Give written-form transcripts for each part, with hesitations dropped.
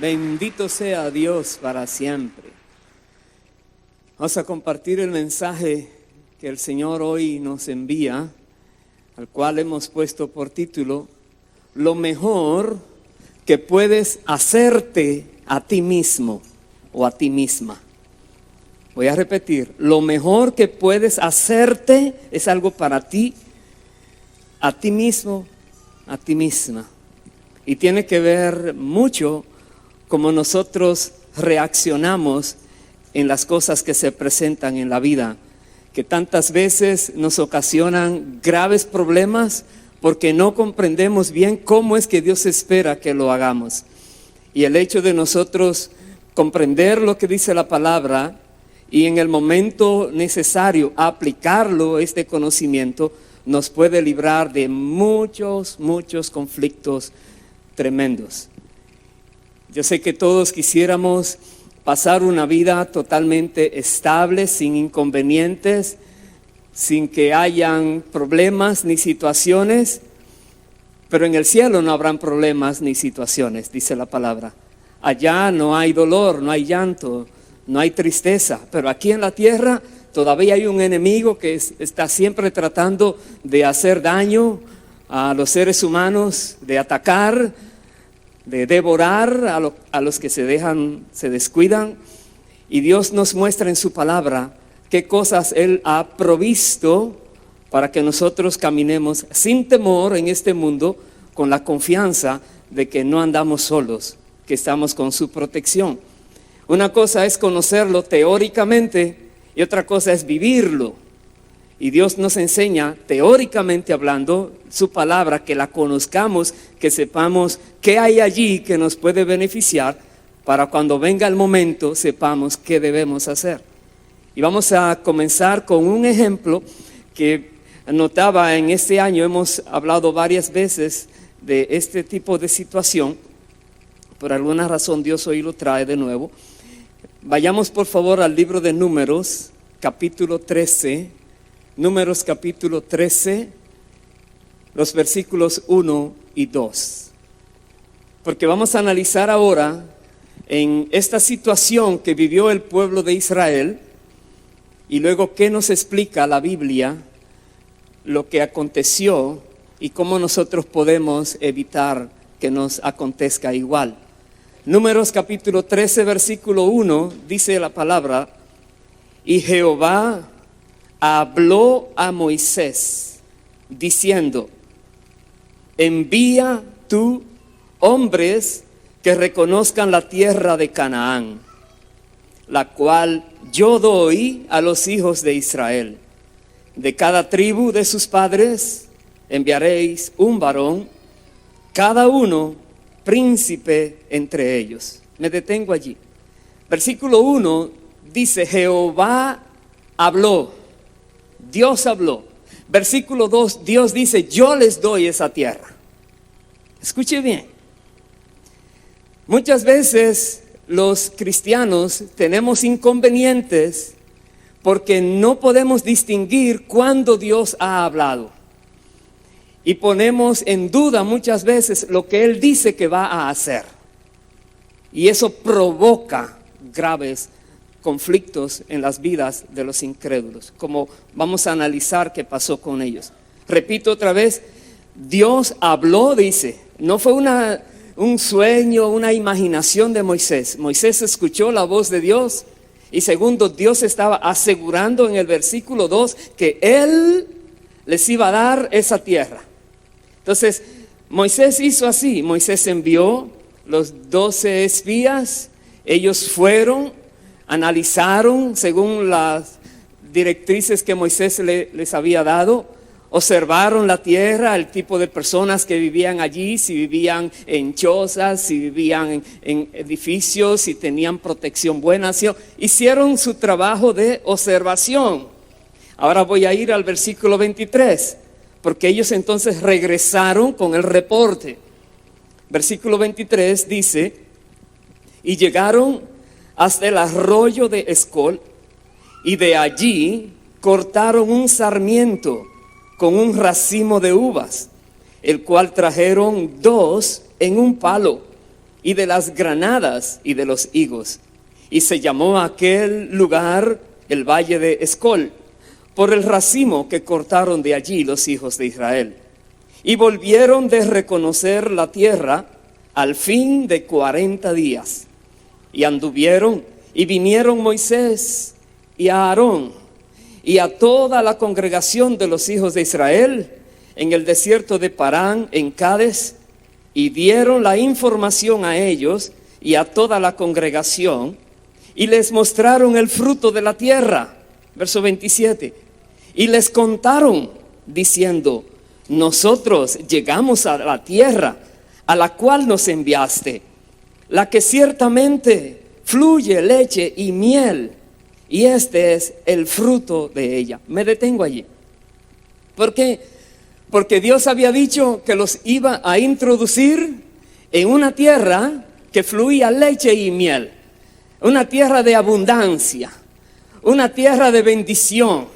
Bendito sea Dios para siempre. Vamos a compartir el mensaje que el Señor hoy nos envía, al cual hemos puesto por título: lo mejor que puedes hacerte a ti mismo o a ti misma. Voy a repetir: lo mejor que puedes hacerte es algo para ti, a ti mismo, a ti misma. Y tiene que ver mucho cómo nosotros reaccionamos en las cosas que se presentan en la vida, que tantas veces nos ocasionan graves problemas porque no comprendemos bien cómo es que Dios espera que lo hagamos. Y el hecho de nosotros comprender lo que dice la palabra y en el momento necesario aplicarlo, este conocimiento, nos puede librar de muchos conflictos tremendos. Yo sé que todos quisiéramos pasar una vida totalmente estable, sin inconvenientes, sin que hayan problemas ni situaciones, pero en el cielo no habrán problemas ni situaciones, dice la palabra. Allá no hay dolor, no hay llanto, no hay tristeza, pero aquí en la tierra todavía hay un enemigo que está siempre tratando de hacer daño a los seres humanos, de atacar, de devorar a los que se descuidan. Y Dios nos muestra en su palabra qué cosas Él ha provisto para que nosotros caminemos sin temor en este mundo, con la confianza de que no andamos solos, que estamos con su protección. Una cosa es conocerlo teóricamente y otra cosa es vivirlo. Y Dios nos enseña, teóricamente hablando, su palabra, que la conozcamos, que sepamos qué hay allí que nos puede beneficiar, para cuando venga el momento sepamos qué debemos hacer. Y vamos a comenzar con un ejemplo que notaba en este año. Hemos hablado varias veces de este tipo de situación. Por alguna razón Dios hoy lo trae de nuevo. Vayamos por favor al libro de Números, capítulo 13. Números capítulo 13, los versículos 1 y 2. Porque vamos a analizar ahora en esta situación que vivió el pueblo de Israel y luego qué nos explica la Biblia, lo que aconteció y cómo nosotros podemos evitar que nos acontezca igual. Números capítulo 13, versículo 1, dice la palabra: y Jehová habló a Moisés diciendo: envía tú hombres que reconozcan la tierra de Canaán, la cual yo doy a los hijos de Israel. De cada tribu de sus padres enviaréis un varón, cada uno príncipe entre ellos. Me detengo allí. Versículo 1 dice: Jehová habló. Dios habló. Versículo 2, Dios dice: yo les doy esa tierra. Escuche bien. Muchas veces los cristianos tenemos inconvenientes porque no podemos distinguir cuándo Dios ha hablado. Y ponemos en duda muchas veces lo que Él dice que va a hacer. Y eso provoca graves conflictos en las vidas de los incrédulos, como vamos a analizar qué pasó con ellos. Repito otra vez: Dios habló, dice. No fue un sueño, una imaginación de Moisés. Moisés escuchó la voz de Dios. Y segundo, Dios estaba asegurando en el versículo 2 que Él les iba a dar esa tierra. Entonces Moisés hizo así. Moisés envió los 12 espías. Ellos fueron, analizaron según las directrices que Moisés les había dado, observaron la tierra, el tipo de personas que vivían allí, si vivían en chozas, si vivían en edificios, si tenían protección buena. Hicieron su trabajo de observación. Ahora voy a ir al versículo 23, porque ellos entonces regresaron con el reporte. Versículo 23 dice: y llegaron hasta el arroyo de Escol, y de allí cortaron un sarmiento con un racimo de uvas, el cual trajeron 2 en un palo, y de las granadas y de los higos. Y se llamó aquel lugar el Valle de Escol, por el racimo que cortaron de allí los hijos de Israel. Y volvieron de reconocer la tierra al fin de 40 días. Y anduvieron, y vinieron Moisés y a Aarón y a toda la congregación de los hijos de Israel en el desierto de Parán, en Cades, y dieron la información a ellos y a toda la congregación, y les mostraron el fruto de la tierra. Verso 27. Y les contaron, diciendo: nosotros llegamos a la tierra a la cual nos enviaste, la que ciertamente fluye leche y miel, y este es el fruto de ella. Me detengo allí. ¿Por qué? Porque Dios había dicho que los iba a introducir en una tierra que fluía leche y miel, una tierra de abundancia, una tierra de bendición.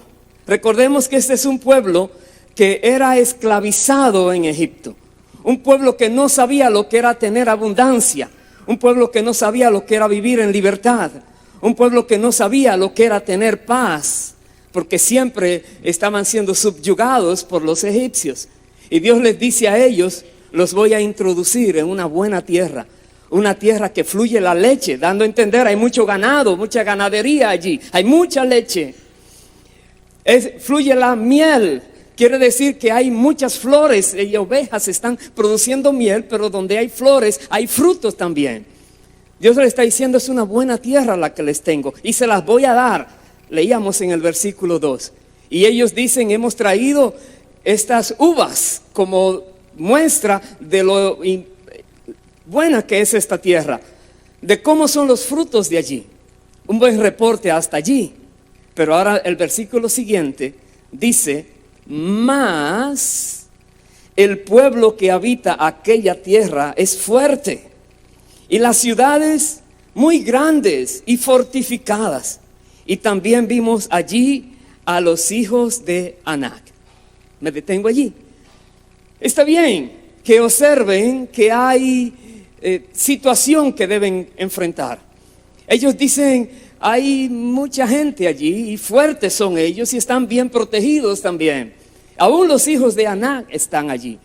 Recordemos que este es un pueblo que era esclavizado en Egipto, un pueblo que no sabía lo que era tener abundancia, un pueblo que no sabía lo que era vivir en libertad, un pueblo que no sabía lo que era tener paz, porque siempre estaban siendo subyugados por los egipcios. Y Dios les dice a ellos: los voy a introducir en una buena tierra, una tierra que fluye la leche, dando a entender, hay mucho ganado, mucha ganadería allí, hay mucha leche. Fluye la miel, quiere decir que hay muchas flores y ovejas están produciendo miel, pero donde hay flores hay frutos también. Dios le está diciendo: es una buena tierra la que les tengo y se las voy a dar. Leíamos en el versículo 2. Y ellos dicen: hemos traído estas uvas como muestra de lo buena que es esta tierra, de cómo son los frutos de allí. Un buen reporte hasta allí. Pero ahora el versículo siguiente dice: mas el pueblo que habita aquella tierra es fuerte, y las ciudades muy grandes y fortificadas. Y también vimos allí a los hijos de Anac. Me detengo allí. Está bien que observen que hay situación que deben enfrentar. Ellos dicen: hay mucha gente allí y fuertes son ellos y están bien protegidos también. Aún los hijos de Anac están allí.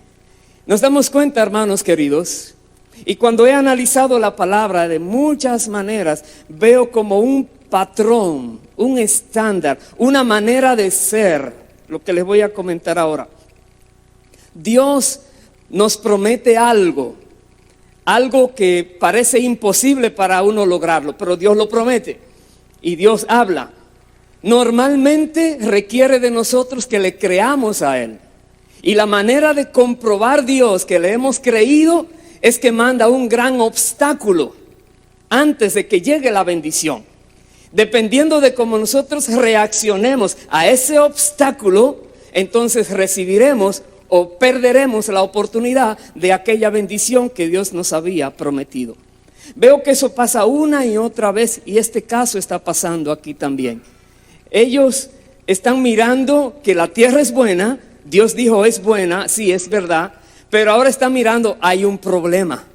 Nos damos cuenta, hermanos queridos, y cuando he analizado la palabra de muchas maneras, veo como un patrón, un estándar, una manera de ser, lo que les voy a comentar ahora. Dios nos promete algo que parece imposible para uno lograrlo, pero Dios lo promete y Dios habla. Normalmente requiere de nosotros que le creamos a Él, y la manera de comprobar Dios que le hemos creído es que manda un gran obstáculo antes de que llegue la bendición. Dependiendo de cómo nosotros reaccionemos a ese obstáculo, entonces recibiremos o perderemos la oportunidad de aquella bendición que Dios nos había prometido. Veo que eso pasa una y otra vez, y este caso está pasando aquí también. Ellos están mirando que la tierra es buena, Dios dijo es buena, sí, es verdad, pero ahora están mirando, hay un problema.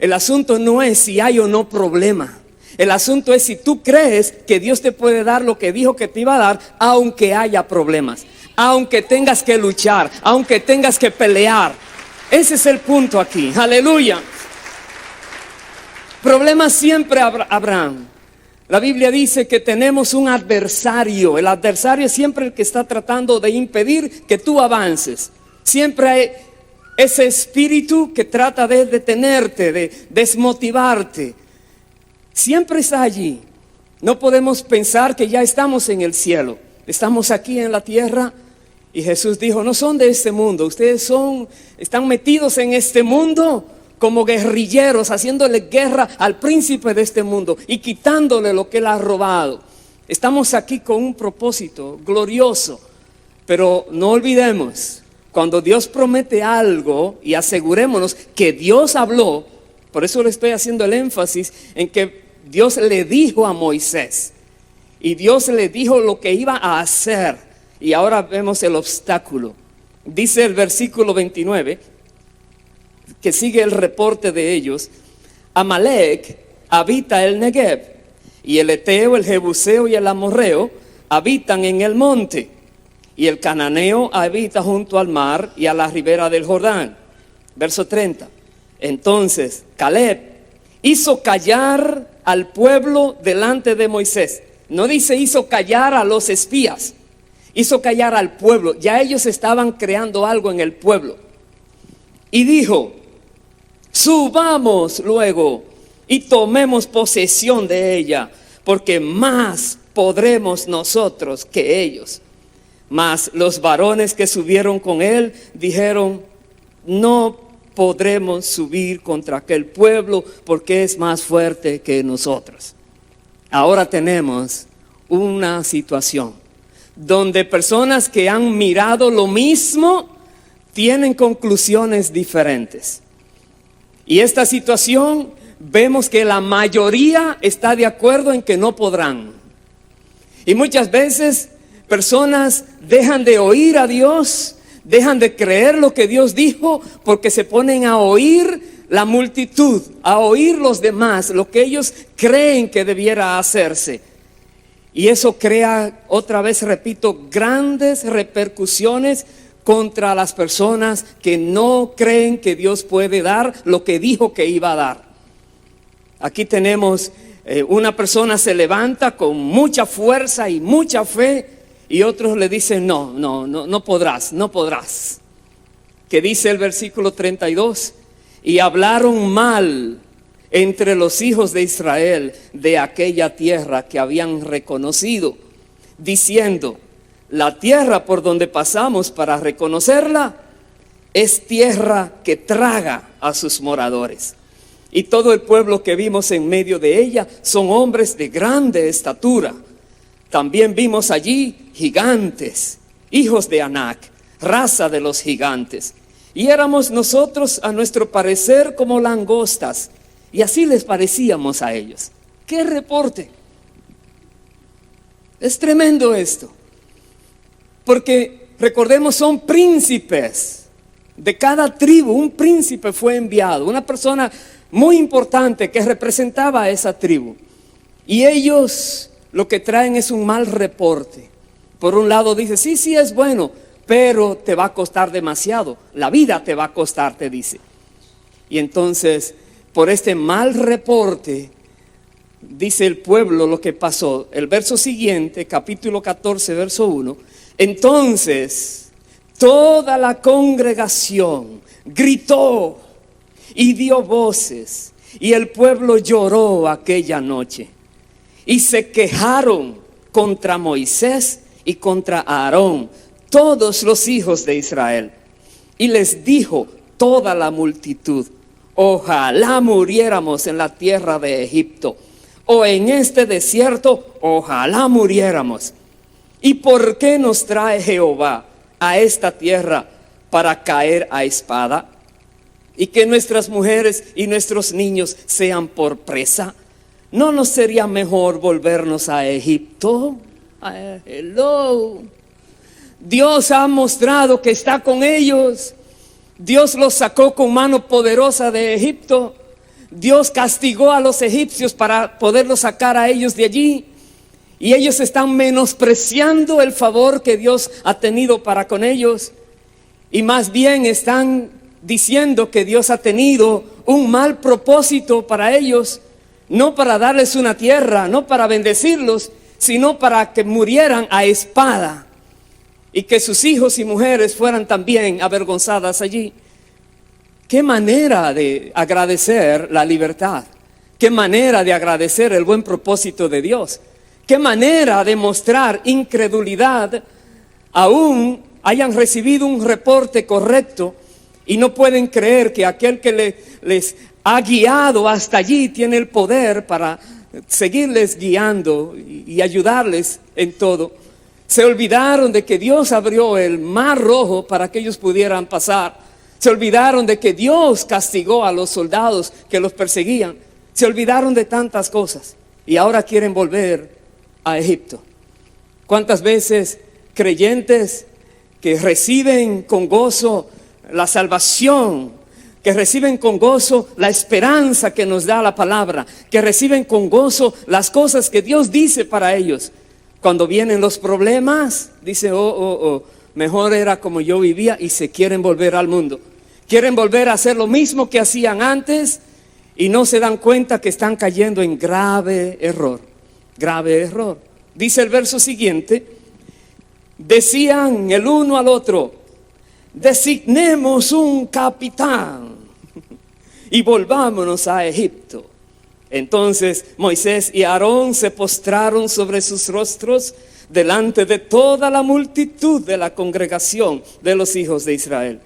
El asunto no es si hay o no problema. El asunto es si tú crees que Dios te puede dar lo que dijo que te iba a dar, aunque haya problemas, aunque tengas que luchar, aunque tengas que pelear. Ese es el punto aquí. Aleluya. Problemas siempre habrán. La Biblia dice que tenemos un adversario. El adversario es siempre el que está tratando de impedir que tú avances. Siempre hay ese espíritu que trata de detenerte, de desmotivarte. Siempre está allí. No podemos pensar que ya estamos en el cielo. Estamos aquí en la tierra. Y Jesús dijo: no son de este mundo. Ustedes están metidos en este mundo como guerrilleros, haciéndole guerra al príncipe de este mundo y quitándole lo que él ha robado. Estamos aquí con un propósito glorioso. Pero no olvidemos, cuando Dios promete algo, y asegurémonos que Dios habló. Por eso le estoy haciendo el énfasis en que Dios le dijo a Moisés, y Dios le dijo lo que iba a hacer, y ahora vemos el obstáculo. Dice el versículo 29: que sigue el reporte de ellos, Amalek habita el Negev, y el Eteo, el Jebuseo y el Amorreo habitan en el monte, y el Cananeo habita junto al mar y a la ribera del Jordán. Verso 30. Entonces Caleb hizo callar al pueblo delante de Moisés. No dice hizo callar a los espías, hizo callar al pueblo. Ya ellos estaban creando algo en el pueblo. Y dijo: subamos luego y tomemos posesión de ella, porque más podremos nosotros que ellos. Mas los varones que subieron con él dijeron: no podremos subir contra aquel pueblo, porque es más fuerte que nosotros. Ahora tenemos una situación donde personas que han mirado lo mismo tienen conclusiones diferentes. Y esta situación vemos que la mayoría está de acuerdo en que no podrán. Y muchas veces personas dejan de oír a Dios, dejan de creer lo que Dios dijo, porque se ponen a oír la multitud, a oír los demás, lo que ellos creen que debiera hacerse. Y eso crea, otra vez repito, grandes repercusiones contra las personas que no creen que Dios puede dar lo que dijo que iba a dar. Aquí tenemos una persona se levanta con mucha fuerza y mucha fe, y otros le dicen: no podrás. Que dice el versículo 32: y hablaron mal entre los hijos de Israel de aquella tierra que habían reconocido, diciendo: la tierra por donde pasamos para reconocerla es tierra que traga a sus moradores. Y todo el pueblo que vimos en medio de ella son hombres de grande estatura. También vimos allí gigantes, hijos de Anac, raza de los gigantes. Y éramos nosotros, a nuestro parecer, como langostas. Y así les parecíamos a ellos. ¡Qué reporte! Es tremendo esto. Porque, recordemos, son príncipes. De cada tribu, un príncipe fue enviado. Una persona muy importante que representaba a esa tribu. Y ellos lo que traen es un mal reporte. Por un lado dice: sí es bueno, pero te va a costar demasiado. La vida te va a costar, te dice. Y entonces, por este mal reporte, dice el pueblo lo que pasó. El verso siguiente, capítulo 14, verso 1. Entonces toda la congregación gritó y dio voces, y el pueblo lloró aquella noche, y se quejaron contra Moisés y contra Aarón, todos los hijos de Israel. Y les dijo toda la multitud: ojalá muriéramos en la tierra de Egipto, o en este desierto, ojalá muriéramos. ¿Y por qué nos trae Jehová a esta tierra para caer a espada? Y que nuestras mujeres y nuestros niños sean por presa. ¿No nos sería mejor volvernos a Egipto? Hello. Dios ha mostrado que está con ellos. Dios los sacó con mano poderosa de Egipto. Dios castigó a los egipcios para poderlos sacar a ellos de allí. Y ellos están menospreciando el favor que Dios ha tenido para con ellos. Y más bien están diciendo que Dios ha tenido un mal propósito para ellos. No para darles una tierra, no para bendecirlos, sino para que murieran a espada. Y que sus hijos y mujeres fueran también avergonzadas allí. Qué manera de agradecer la libertad. Qué manera de agradecer el buen propósito de Dios. Qué manera de mostrar incredulidad. Aún hayan recibido un reporte correcto y no pueden creer que aquel que les ha guiado hasta allí tiene el poder para seguirles guiando y ayudarles en todo. Se olvidaron de que Dios abrió el mar rojo para que ellos pudieran pasar. Se olvidaron de que Dios castigó a los soldados que los perseguían. Se olvidaron de tantas cosas y ahora quieren volver a Egipto. ¿Cuántas veces creyentes que reciben con gozo la salvación que reciben con gozo la esperanza que nos da la palabra, que reciben con gozo las cosas que Dios dice para ellos. Cuando vienen los problemas, dicen, mejor era como yo vivía, y se quieren volver al mundo. Quieren volver a hacer lo mismo que hacían antes y no se dan cuenta que están cayendo en grave error. Grave error. Dice el verso siguiente, decían el uno al otro, designemos un capitán y volvámonos a Egipto. Entonces Moisés y Aarón se postraron sobre sus rostros delante de toda la multitud de la congregación de los hijos de Israel.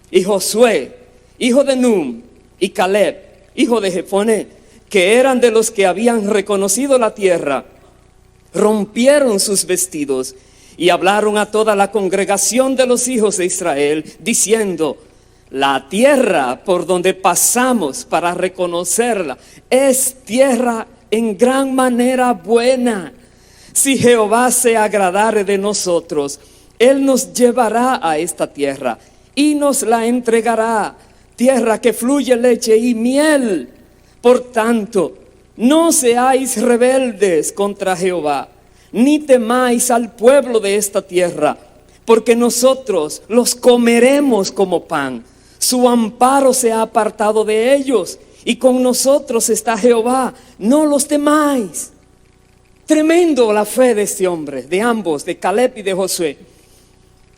Y Josué, hijo de Nun, y Caleb, hijo de Jefoné, que eran de los que habían reconocido la tierra, rompieron sus vestidos y hablaron a toda la congregación de los hijos de Israel, diciendo, la tierra por donde pasamos para reconocerla es tierra en gran manera buena. Si Jehová se agradare de nosotros, Él nos llevará a esta tierra y nos la entregará, tierra que fluye leche y miel. Por tanto, no seáis rebeldes contra Jehová, ni temáis al pueblo de esta tierra, porque nosotros los comeremos como pan. Su amparo se ha apartado de ellos, y con nosotros está Jehová, no los temáis. Tremendo la fe de este hombre, de ambos, de Caleb y de Josué.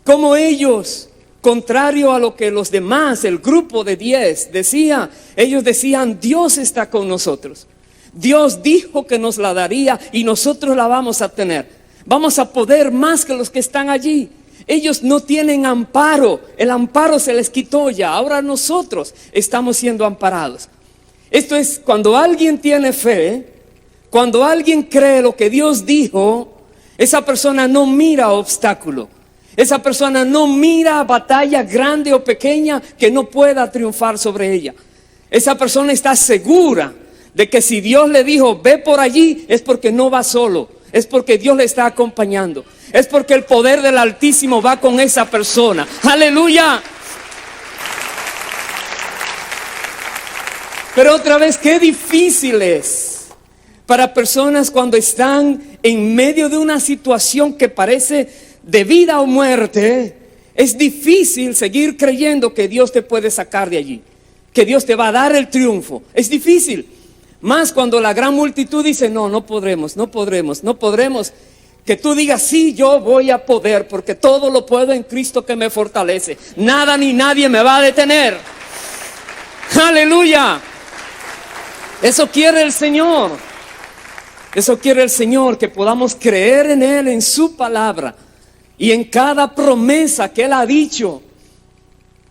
Como ellos, contrario a lo que los demás, el grupo de 10 decía, ellos decían, Dios está con nosotros. Dios dijo que nos la daría y nosotros la vamos a tener. Vamos a poder más que los que están allí. Ellos no tienen amparo, el amparo se les quitó ya, ahora nosotros estamos siendo amparados. Esto es, cuando alguien tiene fe, cuando alguien cree lo que Dios dijo, esa persona no mira obstáculo. Esa persona no mira batalla grande o pequeña que no pueda triunfar sobre ella. Esa persona está segura de que si Dios le dijo, ve por allí, es porque no va solo, es porque Dios le está acompañando. Es porque el poder del Altísimo va con esa persona. ¡Aleluya! Pero otra vez, qué difícil es para personas cuando están en medio de una situación que parece de vida o muerte. Es difícil seguir creyendo que Dios te puede sacar de allí, que Dios te va a dar el triunfo. Es difícil. Más cuando la gran multitud dice, no podremos. Que tú digas, sí, yo voy a poder, porque todo lo puedo en Cristo que me fortalece. Nada ni nadie me va a detener. ¡Aleluya! Eso quiere el Señor. Eso quiere el Señor, que podamos creer en Él, en su palabra y en cada promesa que Él ha dicho.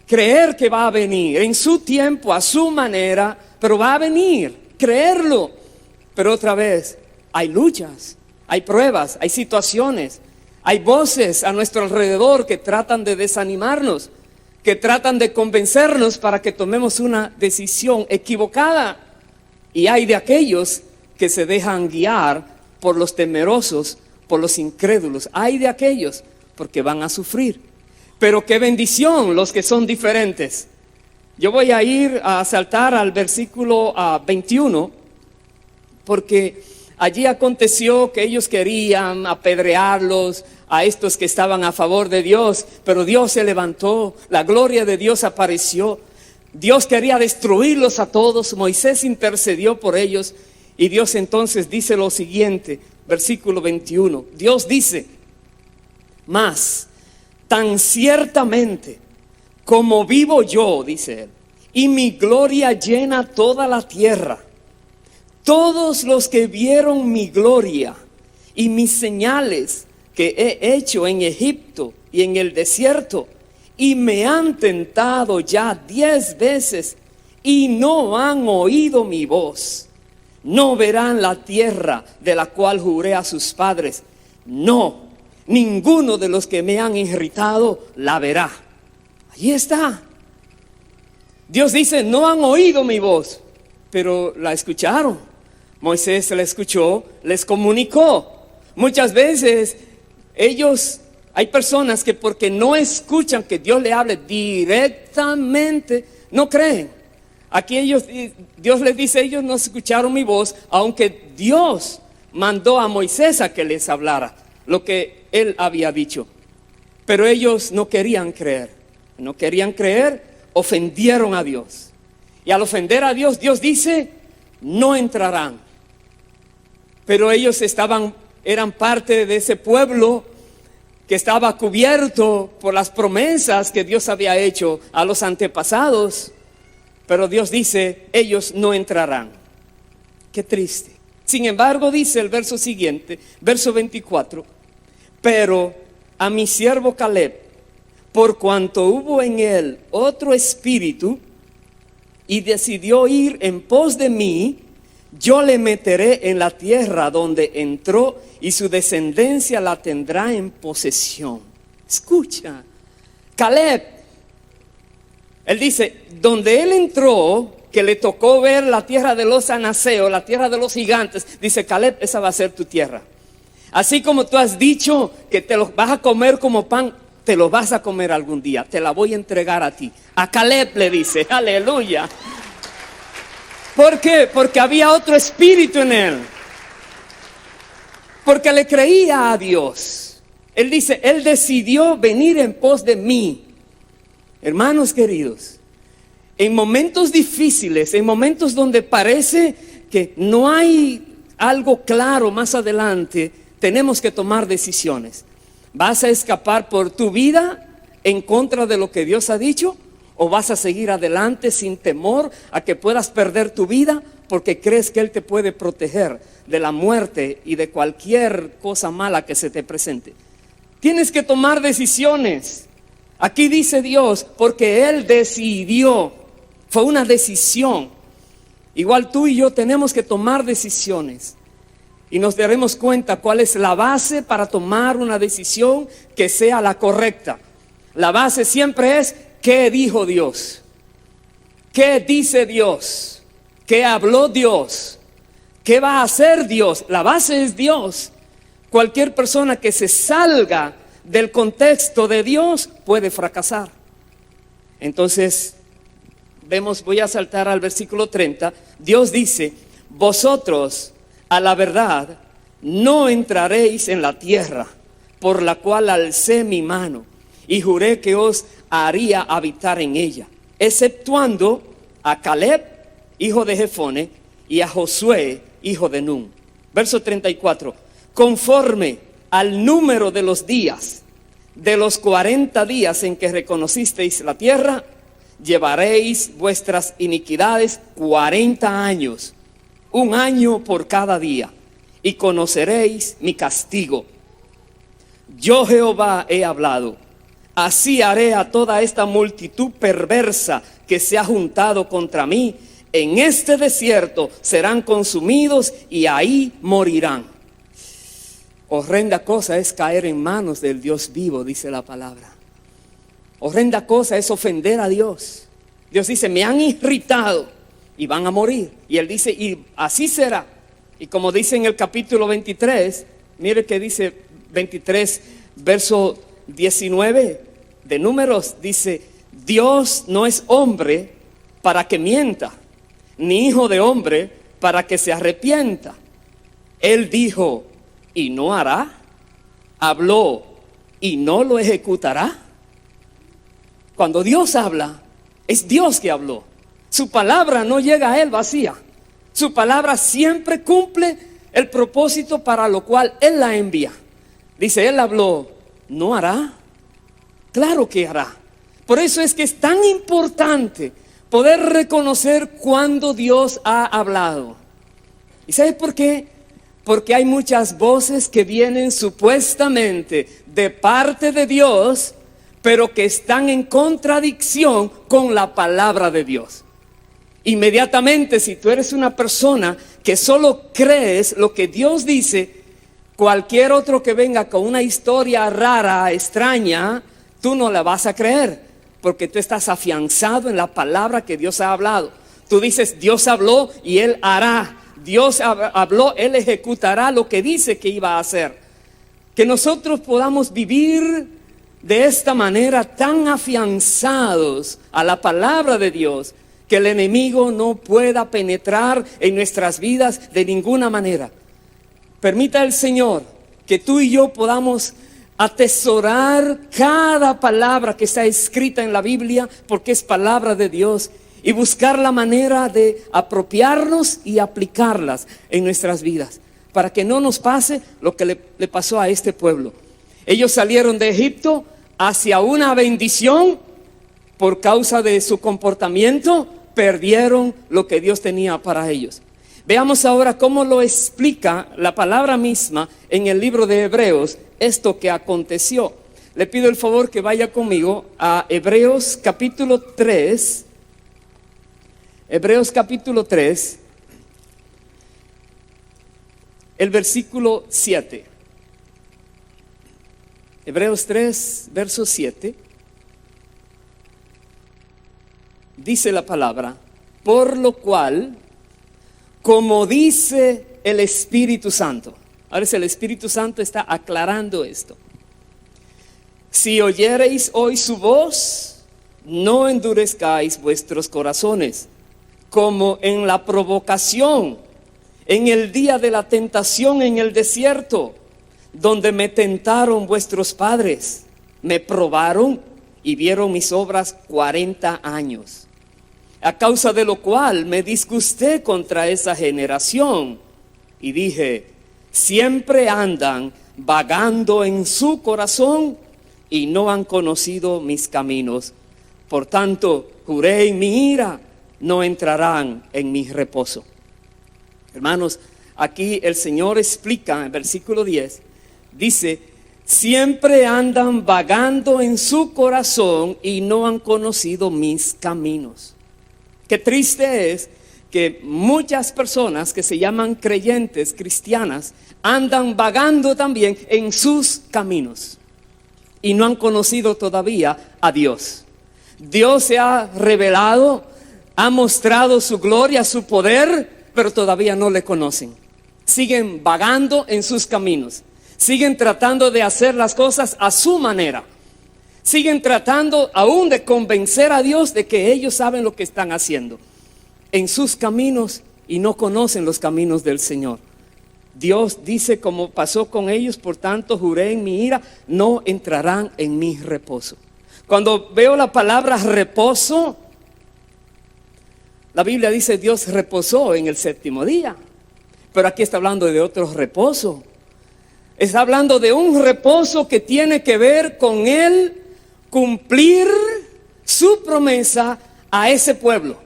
Creer que va a venir en su tiempo, a su manera, pero va a venir. Creerlo. Pero otra vez, hay luchas. Hay pruebas, hay situaciones, hay voces a nuestro alrededor que tratan de desanimarnos, que tratan de convencernos para que tomemos una decisión equivocada. Y hay de aquellos que se dejan guiar por los temerosos, por los incrédulos. Hay de aquellos porque van a sufrir. Pero qué bendición los que son diferentes. Yo voy a ir a saltar al versículo 21, porque allí aconteció que ellos querían apedrearlos a estos que estaban a favor de Dios, pero Dios se levantó, la gloria de Dios apareció. Dios quería destruirlos a todos, Moisés intercedió por ellos y Dios entonces dice lo siguiente, versículo 21. Dios dice, mas tan ciertamente como vivo yo, dice él, y mi gloria llena toda la tierra, todos los que vieron mi gloria y mis señales que he hecho en Egipto y en el desierto, y me han tentado ya 10 veces y no han oído mi voz, no verán la tierra de la cual juré a sus padres. No, ninguno de los que me han irritado la verá. Ahí está. Dios dice, no han oído mi voz, pero la escucharon. Moisés la escuchó, les comunicó. Muchas veces hay personas que porque no escuchan que Dios le hable directamente, no creen. Aquí Dios les dice, ellos no escucharon mi voz, aunque Dios mandó a Moisés a que les hablara lo que él había dicho. Pero ellos no querían creer. No querían creer, ofendieron a Dios. Y al ofender a Dios, Dios dice, no entrarán. Pero ellos eran parte de ese pueblo que estaba cubierto por las promesas que Dios había hecho a los antepasados. Pero Dios dice, ellos no entrarán. Qué triste. Sin embargo, dice el verso siguiente, verso 24, pero a mi siervo Caleb, por cuanto hubo en él otro espíritu y decidió ir en pos de mí, yo le meteré en la tierra donde entró y su descendencia la tendrá en posesión. Escucha, Caleb, él dice, donde él entró, que le tocó ver la tierra de los anaseos, la tierra de los gigantes, dice Caleb, esa va a ser tu tierra. Así como tú has dicho que te los vas a comer como pan, te los vas a comer algún día, te la voy a entregar a ti. A Caleb le dice, aleluya. ¿Por qué? Porque había otro espíritu en él. Porque le creía a Dios. Él dice, él decidió venir en pos de mí. Hermanos queridos, en momentos difíciles, en momentos donde parece que no hay algo claro más adelante, tenemos que tomar decisiones. ¿Vas a escapar por tu vida en contra de lo que Dios ha dicho? ¿O vas a seguir adelante sin temor a que puedas perder tu vida porque crees que Él te puede proteger de la muerte y de cualquier cosa mala que se te presente? Tienes que tomar decisiones. Aquí dice Dios, porque Él decidió. Fue una decisión. Igual tú y yo tenemos que tomar decisiones. Y nos daremos cuenta cuál es la base para tomar una decisión que sea la correcta. La base siempre es, ¿qué dijo Dios? ¿Qué dice Dios? ¿Qué habló Dios? ¿Qué va a hacer Dios? La base es Dios. Cualquier persona que se salga del contexto de Dios puede fracasar. Entonces, voy a saltar al versículo 30. Dios dice, vosotros a la verdad no entraréis en la tierra por la cual alcé mi mano y juré que os haría habitar en ella, exceptuando a Caleb, hijo de Jefone, y a Josué, hijo de Nun. Verso 34, conforme al número de los días, de los 40 días en que reconocisteis la tierra, llevaréis vuestras iniquidades 40 años, un año por cada día, y conoceréis mi castigo. Yo Jehová he hablado, así haré a toda esta multitud perversa que se ha juntado contra mí. En este desierto serán consumidos y ahí morirán. Horrenda cosa es caer en manos del Dios vivo, dice la palabra. Horrenda cosa es ofender a Dios. Dios dice, me han irritado y van a morir. Y Él dice, y así será. Y como dice en el capítulo 23, mire que dice 23, verso 19 de Números, dice, Dios no es hombre para que mienta, ni hijo de hombre para que se arrepienta. Él dijo, y no hará, habló, y no lo ejecutará. Cuando Dios habla, es Dios que habló. Su palabra no llega a Él vacía. Su palabra siempre cumple el propósito para lo cual Él la envía. Dice, Él habló, ¿no hará? Claro que hará. Por eso es que es tan importante poder reconocer cuando Dios ha hablado. ¿Y sabes por qué? Porque hay muchas voces que vienen supuestamente de parte de Dios, pero que están en contradicción con la palabra de Dios. Inmediatamente, si tú eres una persona que solo crees lo que Dios dice, cualquier otro que venga con una historia rara, extraña, tú no la vas a creer, porque tú estás afianzado en la palabra que Dios ha hablado. Tú dices, Dios habló y Él hará. Dios habló, Él ejecutará lo que dice que iba a hacer. Que nosotros podamos vivir de esta manera tan afianzados a la palabra de Dios que el enemigo no pueda penetrar en nuestras vidas de ninguna manera. Permita el Señor que tú y yo podamos atesorar cada palabra que está escrita en la Biblia, porque es palabra de Dios, y buscar la manera de apropiarnos y aplicarlas en nuestras vidas, para que no nos pase lo que le pasó a este pueblo. Ellos salieron de Egipto hacia una bendición. Por causa de su comportamiento, perdieron lo que Dios tenía para ellos. Veamos ahora cómo lo explica la palabra misma en el libro de Hebreos, esto que aconteció. Le pido el favor que vaya conmigo a Hebreos capítulo 3. Hebreos capítulo 3, el versículo 7. Hebreos 3, verso 7. Dice la palabra: por lo cual, como dice el Espíritu Santo. Ahora el Espíritu Santo está aclarando esto. Si oyereis hoy su voz, no endurezcáis vuestros corazones, como en la provocación, en el día de la tentación en el desierto, donde me tentaron vuestros padres, me probaron y vieron mis obras 40 años. A causa de lo cual me disgusté contra esa generación y dije: siempre andan vagando en su corazón y no han conocido mis caminos. Por tanto, juré en mi ira, no entrarán en mi reposo. Hermanos, aquí el Señor explica en versículo 10, dice: siempre andan vagando en su corazón y no han conocido mis caminos. Qué triste es que muchas personas que se llaman creyentes, cristianas, andan vagando también en sus caminos y no han conocido todavía a Dios. Dios se ha revelado, ha mostrado su gloria, su poder, pero todavía no le conocen. Siguen vagando en sus caminos, siguen tratando de hacer las cosas a su manera. Siguen tratando aún de convencer a Dios de que ellos saben lo que están haciendo en sus caminos y no conocen los caminos del Señor. Dios dice, como pasó con ellos: por tanto juré en mi ira, no entrarán en mi reposo. Cuando veo la palabra reposo, la Biblia dice Dios reposó en el séptimo día, pero aquí está hablando de otro reposo. Está hablando de un reposo que tiene que ver con Él cumplir su promesa a ese pueblo.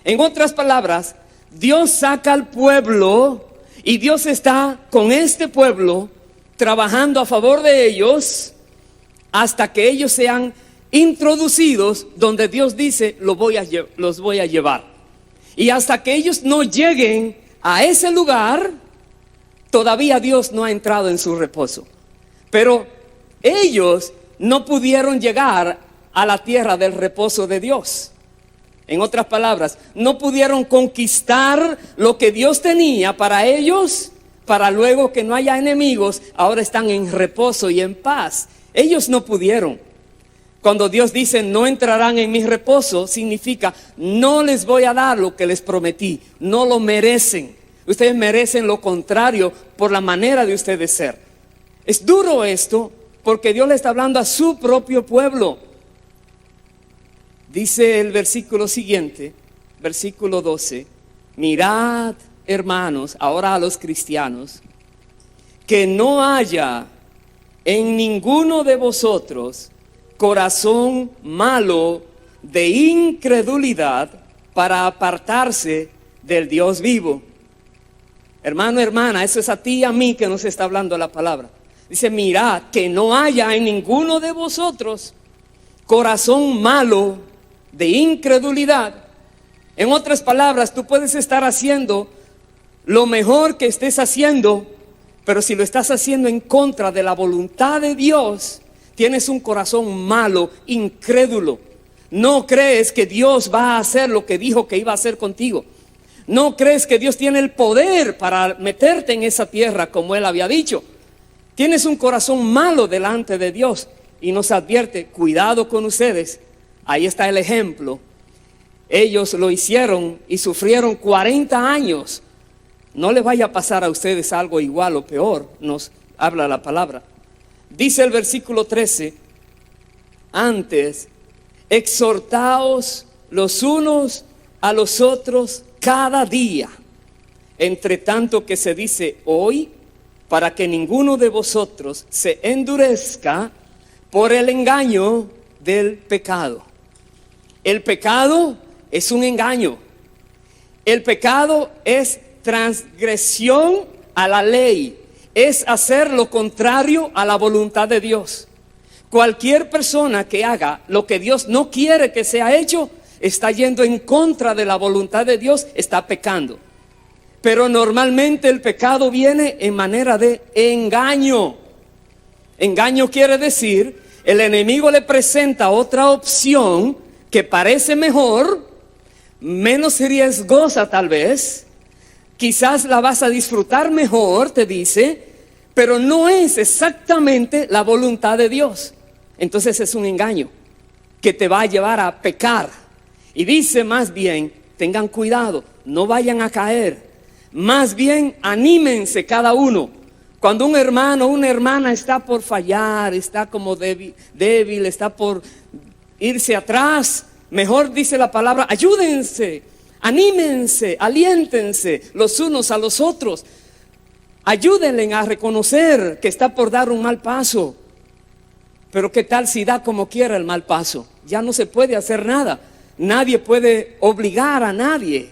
En otras palabras, Dios saca al pueblo y Dios está con este pueblo trabajando a favor de ellos hasta que ellos sean introducidos donde Dios dice: los voy a llevar. Y hasta que ellos no lleguen a ese lugar, todavía Dios no ha entrado en su reposo. Pero ellos no pudieron llegar a la tierra del reposo de Dios. En otras palabras, no pudieron conquistar lo que Dios tenía para ellos, para luego que no haya enemigos, ahora están en reposo y en paz. Ellos no pudieron. Cuando Dios dice no entrarán en mi reposo, significa no les voy a dar lo que les prometí, no lo merecen. Ustedes merecen lo contrario por la manera de ustedes ser. Es duro esto, porque Dios le está hablando a su propio pueblo. Dice el versículo siguiente, versículo 12: mirad, hermanos, ahora a los cristianos, que no haya en ninguno de vosotros corazón malo de incredulidad para apartarse del Dios vivo. Hermano, hermana, eso es a ti y a mí que nos está hablando la palabra. Dice: mirad, que no haya en ninguno de vosotros corazón malo de incredulidad. En otras palabras, tú puedes estar haciendo lo mejor que estés haciendo, pero si lo estás haciendo en contra de la voluntad de Dios, tienes un corazón malo, incrédulo. No crees que Dios va a hacer lo que dijo que iba a hacer contigo. No crees que Dios tiene el poder para meterte en esa tierra como Él había dicho. Tienes un corazón malo delante de Dios y nos advierte, cuidado con ustedes. Ahí está el ejemplo. Ellos lo hicieron y sufrieron 40 años. No les vaya a pasar a ustedes algo igual o peor, nos habla la palabra. Dice el versículo 13, antes, exhortaos los unos a los otros cada día, entre tanto que se dice hoy, para que ninguno de vosotros se endurezca por el engaño del pecado. El pecado es un engaño. El pecado es transgresión a la ley, es hacer lo contrario a la voluntad de Dios. Cualquier persona que haga lo que Dios no quiere que sea hecho, está yendo en contra de la voluntad de Dios, está pecando. Pero normalmente el pecado viene en manera de engaño. Engaño quiere decir, el enemigo le presenta otra opción que parece mejor, menos riesgosa tal vez, quizás la vas a disfrutar mejor, te dice, pero no es exactamente la voluntad de Dios. Entonces es un engaño que te va a llevar a pecar. Y dice más bien, tengan cuidado, no vayan a caer. Más bien anímense cada uno. Cuando un hermano o una hermana está por fallar, está como débil, está por irse atrás, mejor dice la palabra, ayúdense, anímense, aliéntense los unos a los otros. Ayúdenle a reconocer que está por dar un mal paso. Pero ¿qué tal si da como quiera el mal paso? Ya no se puede hacer nada. Nadie puede obligar a nadie.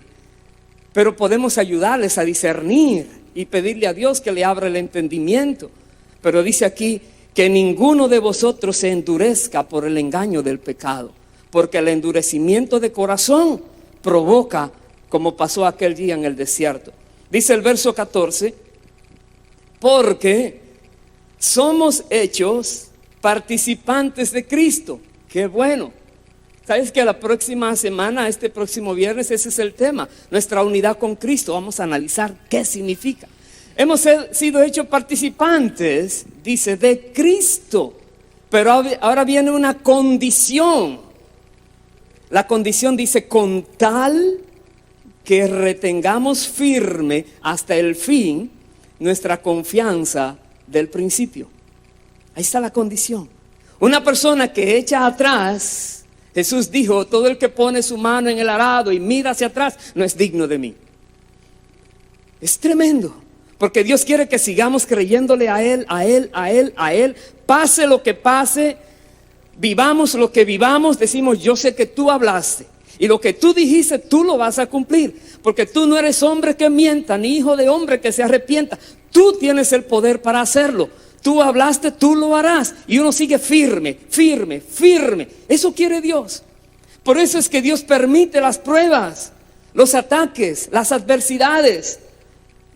Pero podemos ayudarles a discernir y pedirle a Dios que le abra el entendimiento. Pero dice aquí que ninguno de vosotros se endurezca por el engaño del pecado. Porque el endurecimiento de corazón provoca, como pasó aquel día en el desierto. Dice el verso 14, porque somos hechos participantes de Cristo. Qué bueno. ¿Sabes que la próxima semana, este próximo viernes, ese es el tema? Nuestra unidad con Cristo. Vamos a analizar qué significa. Hemos sido hechos participantes, dice, de Cristo. Pero ahora viene una condición. La condición dice, con tal que retengamos firme hasta el fin nuestra confianza del principio. Ahí está la condición. Una persona que echa atrás, Jesús dijo, todo el que pone su mano en el arado y mira hacia atrás, no es digno de mí. Es tremendo, porque Dios quiere que sigamos creyéndole a Él, a Él, a Él, a Él. Pase lo que pase, vivamos lo que vivamos, decimos, yo sé que tú hablaste. Y lo que tú dijiste, tú lo vas a cumplir. Porque tú no eres hombre que mienta, ni hijo de hombre que se arrepienta. Tú tienes el poder para hacerlo. Tú hablaste, tú lo harás. Y uno sigue firme, firme, firme. Eso quiere Dios. Por eso es que Dios permite las pruebas, los ataques, las adversidades.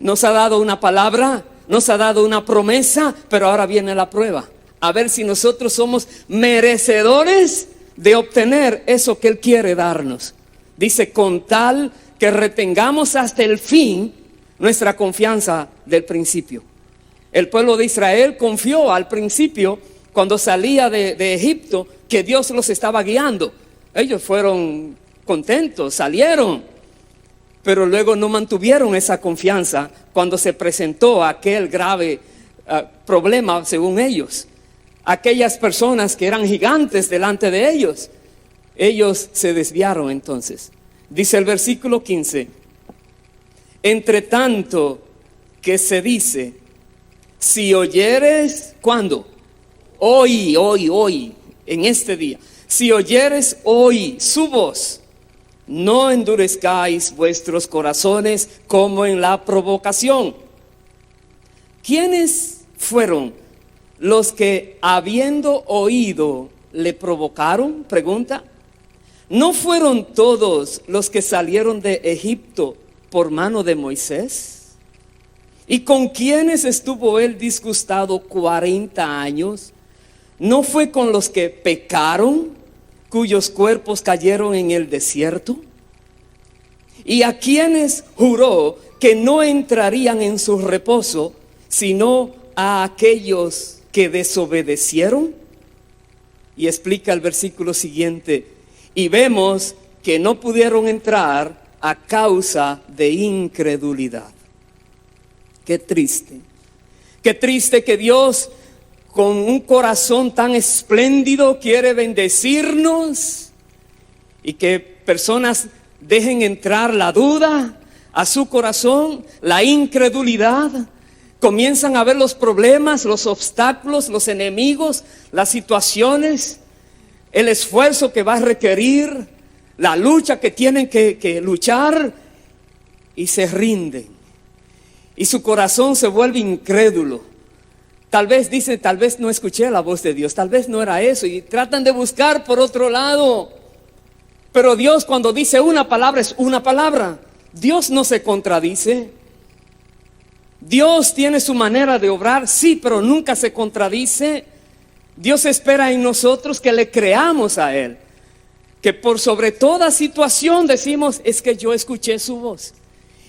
Nos ha dado una palabra, nos ha dado una promesa, pero ahora viene la prueba. A ver si nosotros somos merecedores de obtener eso que Él quiere darnos. Dice, con tal que retengamos hasta el fin nuestra confianza del principio. El pueblo de Israel confió al principio, cuando salía de Egipto, que Dios los estaba guiando. Ellos fueron contentos, salieron, pero luego no mantuvieron esa confianza cuando se presentó aquel grave problema según ellos. Aquellas personas que eran gigantes delante de ellos, ellos se desviaron entonces. Dice el versículo 15, entre tanto que se dice, si oyeres, ¿cuándo? Hoy, en este día. Si oyeres hoy su voz, no endurezcáis vuestros corazones como en la provocación. ¿Quiénes fueron los que habiendo oído le provocaron? Pregunta. ¿No fueron todos los que salieron de Egipto por mano de Moisés? ¿Y con quiénes estuvo él disgustado 40 años? ¿No fue con los que pecaron, cuyos cuerpos cayeron en el desierto? ¿Y a quienes juró que no entrarían en su reposo, sino a aquellos que desobedecieron? Y explica el versículo siguiente: y vemos que no pudieron entrar a causa de incredulidad. Qué triste. Qué triste que Dios, con un corazón tan espléndido, quiere bendecirnos y que personas dejen entrar la duda a su corazón, la incredulidad. Comienzan a ver los problemas, los obstáculos, los enemigos, las situaciones, el esfuerzo que va a requerir, la lucha que tienen que luchar, y se rinden. Y su corazón se vuelve incrédulo. Tal vez dicen, tal vez no escuché la voz de Dios, tal vez no era eso, y tratan de buscar por otro lado. Pero Dios, cuando dice una palabra, es una palabra. Dios no se contradice. Dios tiene su manera de obrar, sí, pero nunca se contradice. Dios espera en nosotros que le creamos a Él, que por sobre toda situación decimos, es que yo escuché su voz.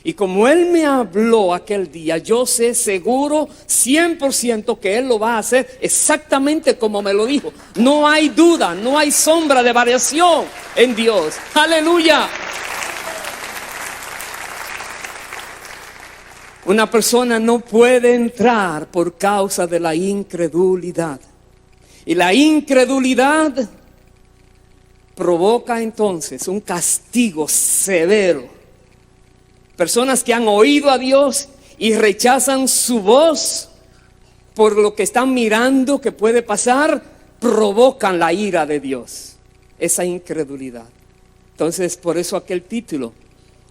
Y como Él me habló aquel día, yo sé seguro 100% que Él lo va a hacer exactamente como me lo dijo. No hay duda, no hay sombra de variación en Dios. ¡Aleluya! Una persona no puede entrar por causa de la incredulidad. Y la incredulidad provoca entonces un castigo severo. Personas que han oído a Dios y rechazan su voz por lo que están mirando que puede pasar, provocan la ira de Dios. Esa incredulidad. Entonces, por eso aquel título.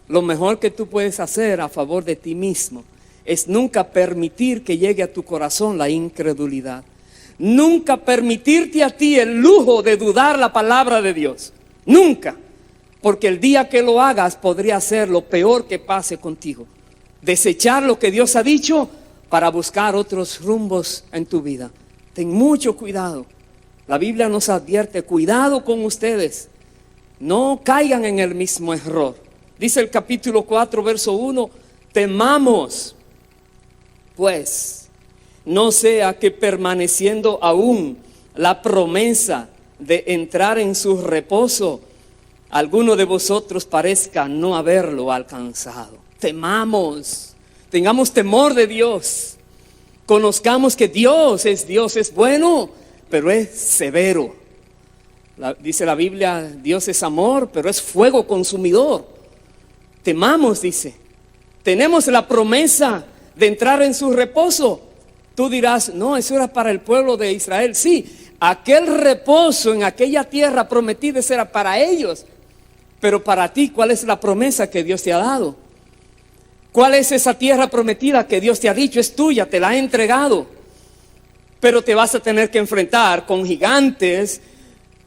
Lo mejor que tú puedes hacer a favor de ti mismo es nunca permitir que llegue a tu corazón la incredulidad. Nunca permitirte a ti el lujo de dudar la palabra de Dios. Nunca. Porque el día que lo hagas podría ser lo peor que pase contigo. Desechar lo que Dios ha dicho para buscar otros rumbos en tu vida. Ten mucho cuidado. La Biblia nos advierte, cuidado con ustedes. No caigan en el mismo error. Dice el capítulo 4, verso 1, temamos, pues, no sea que permaneciendo aún la promesa de entrar en su reposo, alguno de vosotros parezca no haberlo alcanzado. Temamos, tengamos temor de Dios, conozcamos que Dios es bueno, pero es severo. Dice la Biblia, Dios es amor, pero es fuego consumidor. Temamos, dice, tenemos la promesa de entrar en su reposo. Tú dirás, no, eso era para el pueblo de Israel. Sí, aquel reposo en aquella tierra prometida era para ellos. Pero para ti, ¿cuál es la promesa que Dios te ha dado? ¿Cuál es esa tierra prometida que Dios te ha dicho? Es tuya, te la ha entregado. Pero te vas a tener que enfrentar con gigantes,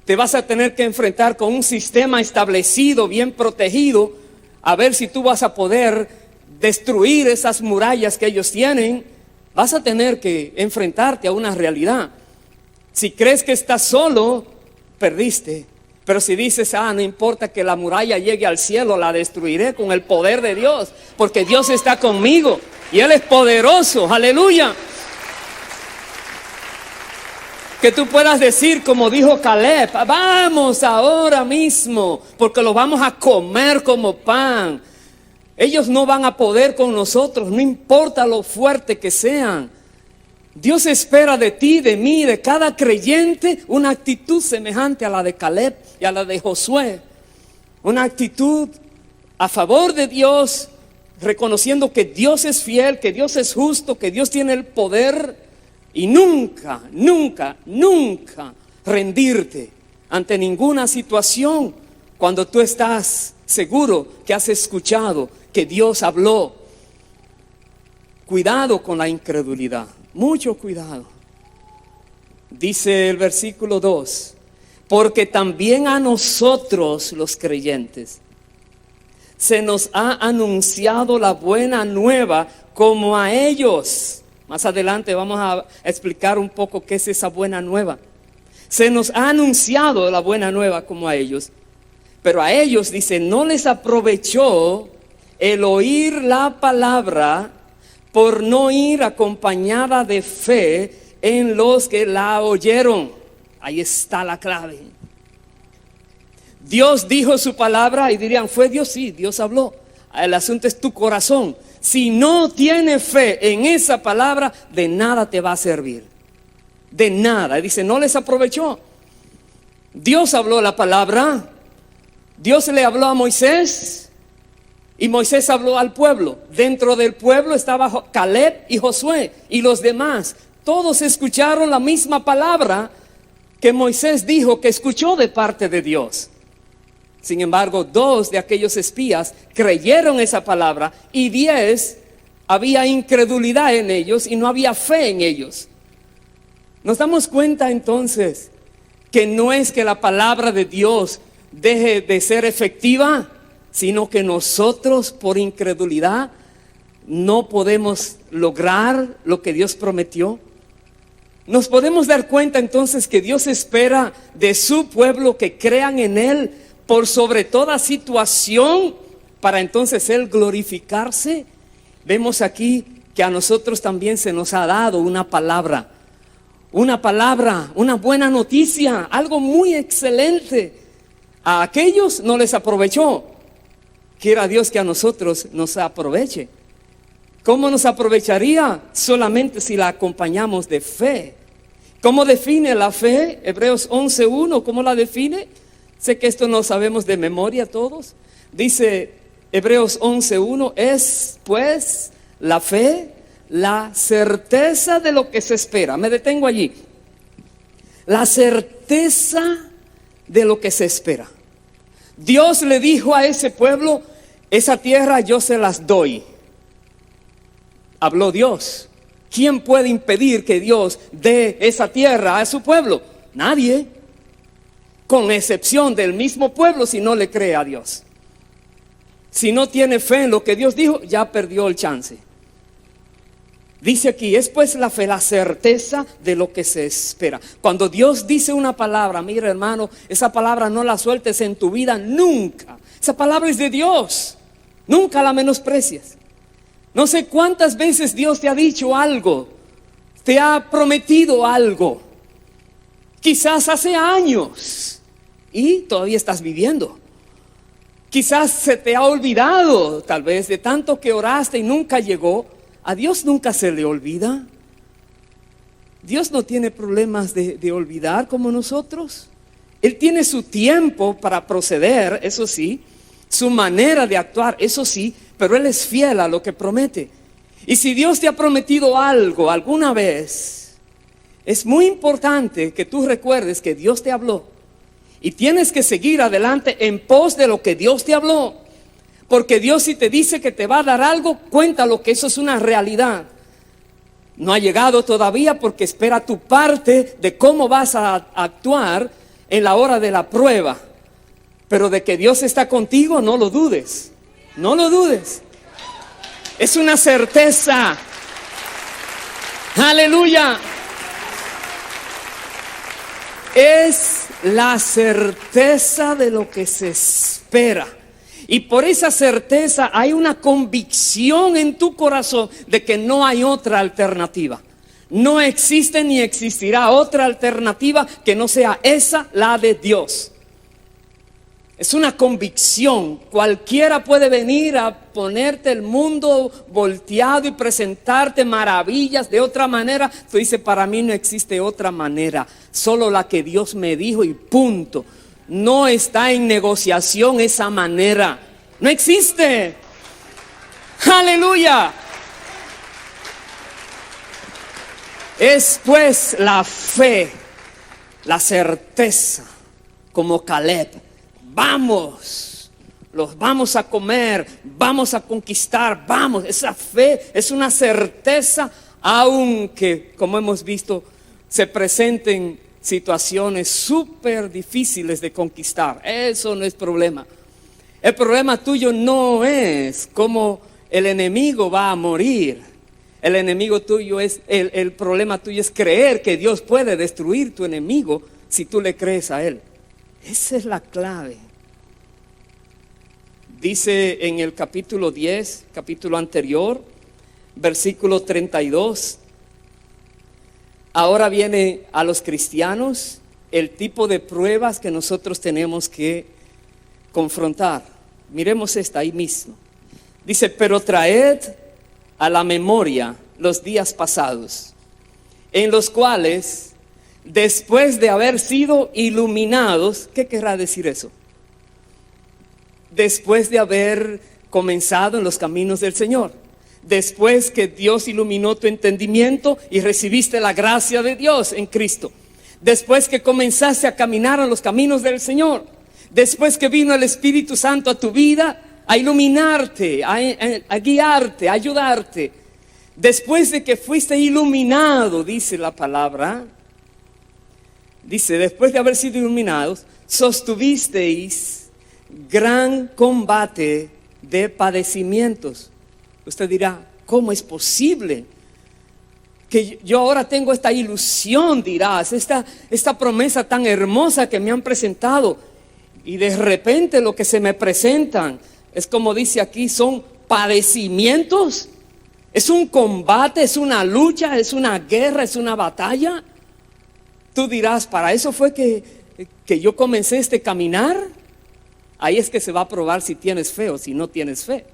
te vas a tener que enfrentar con un sistema establecido, bien protegido, a ver si tú vas a poder destruir esas murallas que ellos tienen. Vas a tener que enfrentarte a una realidad. Si crees que estás solo, perdiste. Pero si dices, no importa que la muralla llegue al cielo, la destruiré con el poder de Dios, porque Dios está conmigo y Él es poderoso. Aleluya. Que tú puedas decir como dijo Caleb, vamos ahora mismo, porque lo vamos a comer como pan. Ellos no van a poder con nosotros, no importa lo fuerte que sean. Dios espera de ti, de mí, de cada creyente, una actitud semejante a la de Caleb y a la de Josué. Una actitud a favor de Dios, reconociendo que Dios es fiel, que Dios es justo, que Dios tiene el poder. Y nunca, nunca, nunca rendirte ante ninguna situación cuando tú estás seguro que has escuchado que Dios habló. Cuidado con la incredulidad, mucho cuidado. Dice el versículo 2, porque también a nosotros los creyentes se nos ha anunciado la buena nueva como a ellos. Más adelante vamos a explicar un poco qué es esa buena nueva. Se nos ha anunciado la buena nueva como a ellos. Pero a ellos, dice, no les aprovechó el oír la palabra por no ir acompañada de fe en los que la oyeron. Ahí está la clave. Dios dijo su palabra y dirían, ¿fue Dios? Sí, Dios habló. El asunto es tu corazón. Si no tienes fe en esa palabra, de nada te va a servir. De nada. Dice, no les aprovechó. Dios habló la palabra. Dios le habló a Moisés y Moisés habló al pueblo. Dentro del pueblo estaba Caleb y Josué y los demás. Todos escucharon la misma palabra que Moisés dijo que escuchó de parte de Dios. Sin embargo, 2 de aquellos espías creyeron esa palabra y 10 había incredulidad en ellos y no había fe en ellos. Nos damos cuenta entonces que no es que la palabra de Dios deje de ser efectiva, sino que nosotros por incredulidad no podemos lograr lo que Dios prometió. Nos podemos dar cuenta entonces que Dios espera de su pueblo que crean en Él por sobre toda situación, para entonces Él glorificarse. Vemos aquí que a nosotros también se nos ha dado una palabra, una buena noticia, algo muy excelente. A aquellos no les aprovechó. Quiera Dios que a nosotros nos aproveche. ¿Cómo nos aprovecharía? Solamente si la acompañamos de fe. ¿Cómo define la fe? Hebreos 11:1, ¿cómo la define? Sé que esto no sabemos de memoria todos. Dice Hebreos 11:1, es pues la fe, la certeza de lo que se espera. Me detengo allí. La certeza de lo que se espera. Dios le dijo a ese pueblo, esa tierra yo se las doy. Habló Dios. ¿Quién puede impedir que Dios dé esa tierra a su pueblo? Nadie. Con excepción del mismo pueblo, si no le cree a Dios. Si no tiene fe en lo que Dios dijo, ya perdió el chance. Dice aquí, es pues la fe, la certeza de lo que se espera. Cuando Dios dice una palabra, mira hermano, esa palabra no la sueltes en tu vida nunca. Esa palabra es de Dios. Nunca la menosprecies. No sé cuántas veces Dios te ha dicho algo, te ha prometido algo. Quizás hace años y todavía estás viviendo. Quizás se te ha olvidado, tal vez de tanto que oraste y nunca llegó. A Dios nunca se le olvida. Dios no tiene problemas de olvidar como nosotros. Él tiene su tiempo para proceder, eso sí, su manera de actuar, eso sí, pero Él es fiel a lo que promete. Y si Dios te ha prometido algo alguna vez, es muy importante que tú recuerdes que Dios te habló. Y tienes que seguir adelante en pos de lo que Dios te habló. Porque Dios, si te dice que te va a dar algo, cuéntalo que eso es una realidad. No ha llegado todavía porque espera tu parte de cómo vas a actuar en la hora de la prueba. Pero de que Dios está contigo, no lo dudes. No lo dudes. Es una certeza. Aleluya. Es la certeza de lo que se espera. Y por esa certeza hay una convicción en tu corazón de que no hay otra alternativa. No existe ni existirá otra alternativa que no sea esa, la de Dios. Es una convicción. Cualquiera puede venir a ponerte el mundo volteado y presentarte maravillas de otra manera. Tú dices, para mí no existe otra manera, solo la que Dios me dijo y punto. No está en negociación esa manera. No existe. Aleluya. Es pues la fe, la certeza, como Caleb. Vamos, los vamos a comer, vamos a conquistar, vamos. Esa fe es una certeza, aunque, como hemos visto, se presenten situaciones súper difíciles de conquistar. Eso no es problema. El problema tuyo no es cómo el enemigo va a morir. El enemigo tuyo es, el problema tuyo es creer que Dios puede destruir tu enemigo si tú le crees a Él. Esa es la clave. Dice en el capítulo 10, capítulo anterior, versículo 32. Ahora viene a los cristianos el tipo de pruebas que nosotros tenemos que confrontar. Miremos esta ahí mismo. Dice, pero traed a la memoria los días pasados, en los cuales, después de haber sido iluminados, ¿qué querrá decir eso? Después de haber comenzado en los caminos del Señor, después que Dios iluminó tu entendimiento y recibiste la gracia de Dios en Cristo, después que comenzaste a caminar en los caminos del Señor, después que vino el Espíritu Santo a tu vida a iluminarte, a guiarte, a ayudarte, después de que fuiste iluminado, dice la palabra, dice, después de haber sido iluminados, sostuvisteis gran combate de padecimientos. Usted dirá, ¿cómo es posible que yo ahora tengo esta ilusión? Dirás, esta promesa tan hermosa que me han presentado, y de repente lo que se me presentan es como dice aquí, son padecimientos. Es un combate, es una lucha, es una guerra, es una batalla. Tú dirás, ¿para eso fue que yo comencé este caminar? Ahí es que se va a probar si tienes fe o si no tienes fe.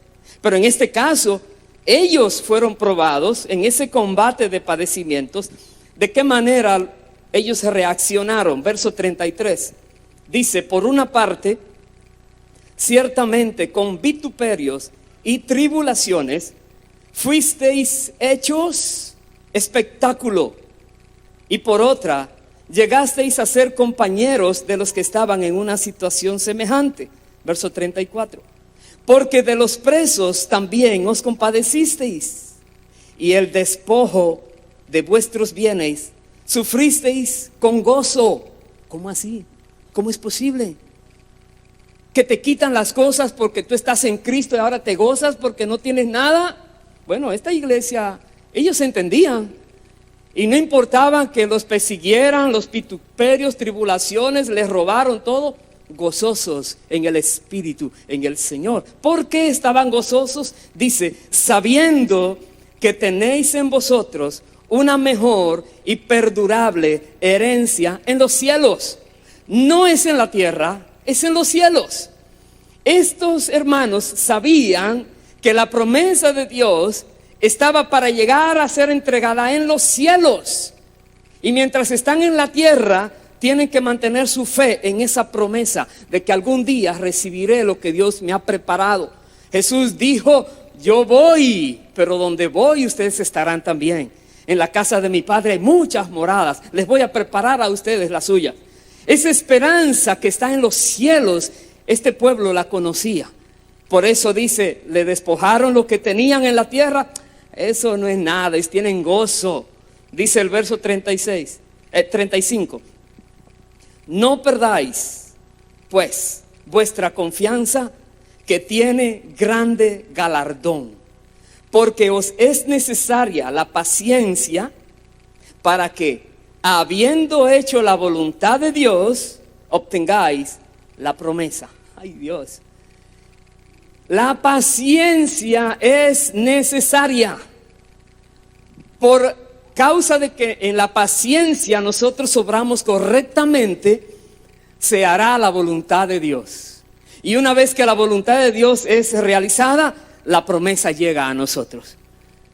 Pero en este caso, ellos fueron probados en ese combate de padecimientos. ¿De qué manera ellos reaccionaron? Verso 33. Dice, por una parte, ciertamente con vituperios y tribulaciones fuisteis hechos espectáculo, y por otra, llegasteis a ser compañeros de los que estaban en una situación semejante. Verso 34. Porque de los presos también os compadecisteis, y el despojo de vuestros bienes sufristeis con gozo. ¿Cómo así? ¿Cómo es posible? Que te quitan las cosas porque tú estás en Cristo y ahora te gozas porque no tienes nada. Bueno, esta iglesia, ellos entendían. Y no importaba que los persiguieran, los vituperios, tribulaciones, les robaron todo. Gozosos en el Espíritu, en el Señor. ¿Por qué estaban gozosos? Dice, sabiendo que tenéis en vosotros una mejor y perdurable herencia en los cielos. No es en la tierra, es en los cielos. Estos hermanos sabían que la promesa de Dios estaba para llegar a ser entregada en los cielos. Y mientras están en la tierra, tienen que mantener su fe en esa promesa de que algún día recibiré lo que Dios me ha preparado. Jesús dijo, yo voy, pero donde voy ustedes estarán también. En la casa de mi Padre hay muchas moradas, les voy a preparar a ustedes la suya. Esa esperanza que está en los cielos, este pueblo la conocía. Por eso dice, le despojaron lo que tenían en la tierra. Eso no es nada, tienen gozo. Dice el verso 35. No perdáis, pues, vuestra confianza, que tiene grande galardón, porque os es necesaria la paciencia para que, habiendo hecho la voluntad de Dios, obtengáis la promesa. Ay, Dios. La paciencia es necesaria por causa de que en la paciencia nosotros obramos correctamente, se hará la voluntad de Dios. Y una vez que la voluntad de Dios es realizada, la promesa llega a nosotros.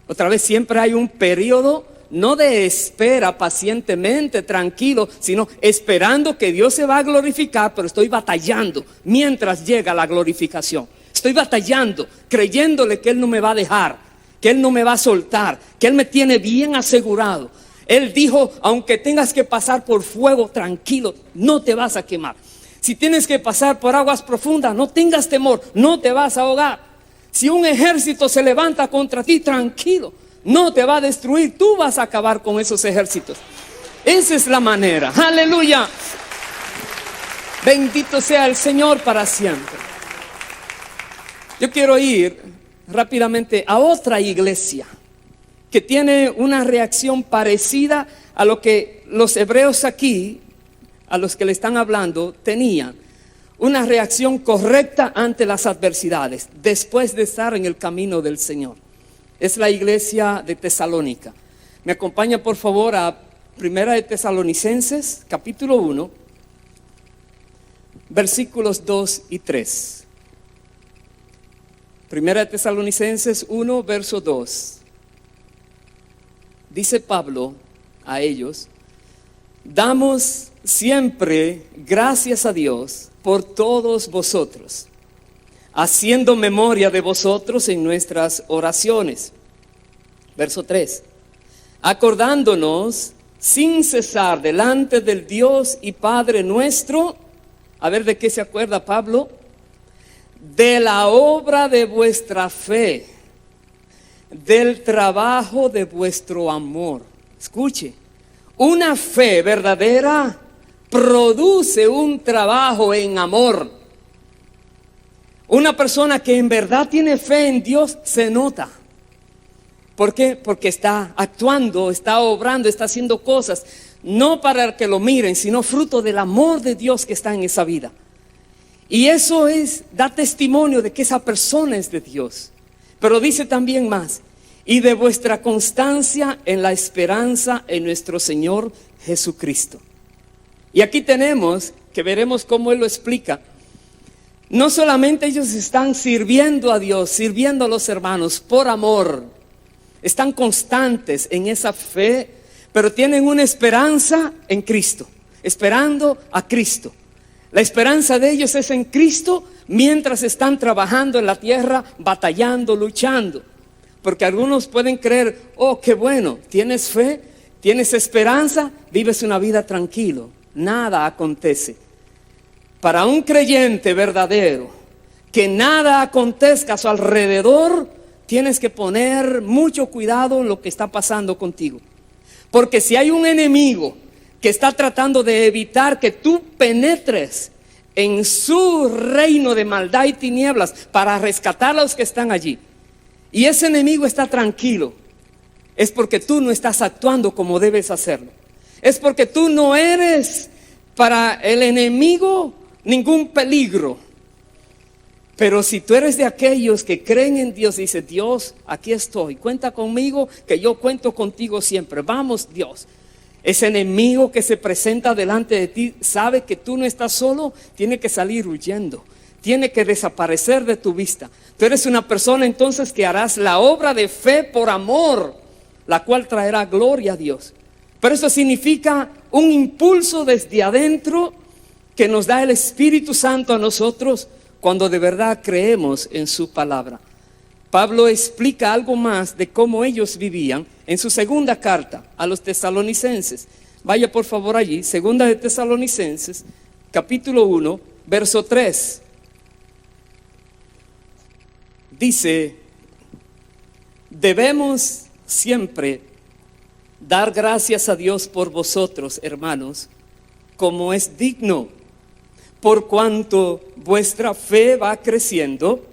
Otra vez, siempre hay un periodo, no de espera pacientemente, tranquilo, sino esperando que Dios se va a glorificar, pero estoy batallando mientras llega la glorificación. Estoy batallando, creyéndole que Él no me va a dejar, que Él no me va a soltar, que Él me tiene bien asegurado. Él dijo, aunque tengas que pasar por fuego, tranquilo, no te vas a quemar. Si tienes que pasar por aguas profundas, no tengas temor, no te vas a ahogar. Si un ejército se levanta contra ti, tranquilo, no te va a destruir, tú vas a acabar con esos ejércitos. Esa es la manera, aleluya. Bendito sea el Señor para siempre. Yo quiero ir rápidamente a otra iglesia que tiene una reacción parecida a lo que los hebreos aquí, a los que le están hablando, tenían. Una reacción correcta ante las adversidades, después de estar en el camino del Señor. Es la iglesia de Tesalónica. Me acompaña por favor a Primera de Tesalonicenses, capítulo 1, versículos 2 y 3. Primera de Tesalonicenses 1, verso 2. Dice Pablo a ellos: damos siempre gracias a Dios por todos vosotros, haciendo memoria de vosotros en nuestras oraciones. Verso 3. Acordándonos sin cesar delante del Dios y Padre nuestro. A ver, ¿de qué se acuerda Pablo? De la obra de vuestra fe, del trabajo de vuestro amor. Escuche, una fe verdadera produce un trabajo en amor. Una persona que en verdad tiene fe en Dios se nota. ¿Por qué? Porque está actuando, está obrando, está haciendo cosas, no para que lo miren, sino fruto del amor de Dios que está en esa vida. Y eso da testimonio de que esa persona es de Dios. Pero dice también más: y de vuestra constancia en la esperanza en nuestro Señor Jesucristo. Y aquí tenemos, que veremos cómo Él lo explica, no solamente ellos están sirviendo a Dios, sirviendo a los hermanos por amor, están constantes en esa fe, pero tienen una esperanza en Cristo, esperando a Cristo. La esperanza de ellos es en Cristo mientras están trabajando en la tierra, batallando, luchando. Porque algunos pueden creer: oh, qué bueno, tienes fe, tienes esperanza, vives una vida tranquilo, nada acontece. Para un creyente verdadero, que nada acontezca a su alrededor, tienes que poner mucho cuidado en lo que está pasando contigo. Porque si hay un enemigo que está tratando de evitar que tú penetres en su reino de maldad y tinieblas para rescatar a los que están allí, y ese enemigo está tranquilo, es porque tú no estás actuando como debes hacerlo. Es porque tú no eres para el enemigo ningún peligro. Pero si tú eres de aquellos que creen en Dios, dice: Dios, aquí estoy, cuenta conmigo, que yo cuento contigo siempre. Vamos, Dios. Ese enemigo que se presenta delante de ti sabe que tú no estás solo, tiene que salir huyendo, tiene que desaparecer de tu vista. Tú eres una persona entonces que harás la obra de fe por amor, la cual traerá gloria a Dios. Pero eso significa un impulso desde adentro que nos da el Espíritu Santo a nosotros cuando de verdad creemos en su palabra. Pablo explica algo más de cómo ellos vivían en su segunda carta a los tesalonicenses. Vaya por favor allí, segunda de Tesalonicenses, capítulo 1, verso 3. Dice: debemos siempre dar gracias a Dios por vosotros, hermanos, como es digno, por cuanto vuestra fe va creciendo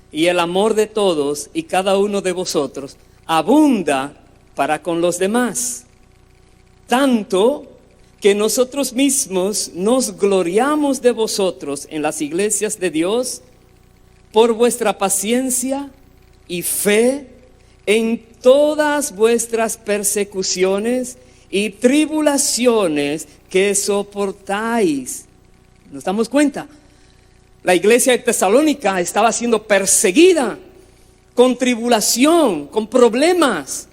y el amor de todos y cada uno de vosotros abunda para con los demás, tanto que nosotros mismos nos gloriamos de vosotros en las iglesias de Dios por vuestra paciencia y fe en todas vuestras persecuciones y tribulaciones que soportáis. ¿Nos damos cuenta? La iglesia de Tesalónica estaba siendo perseguida con tribulación, con problemas.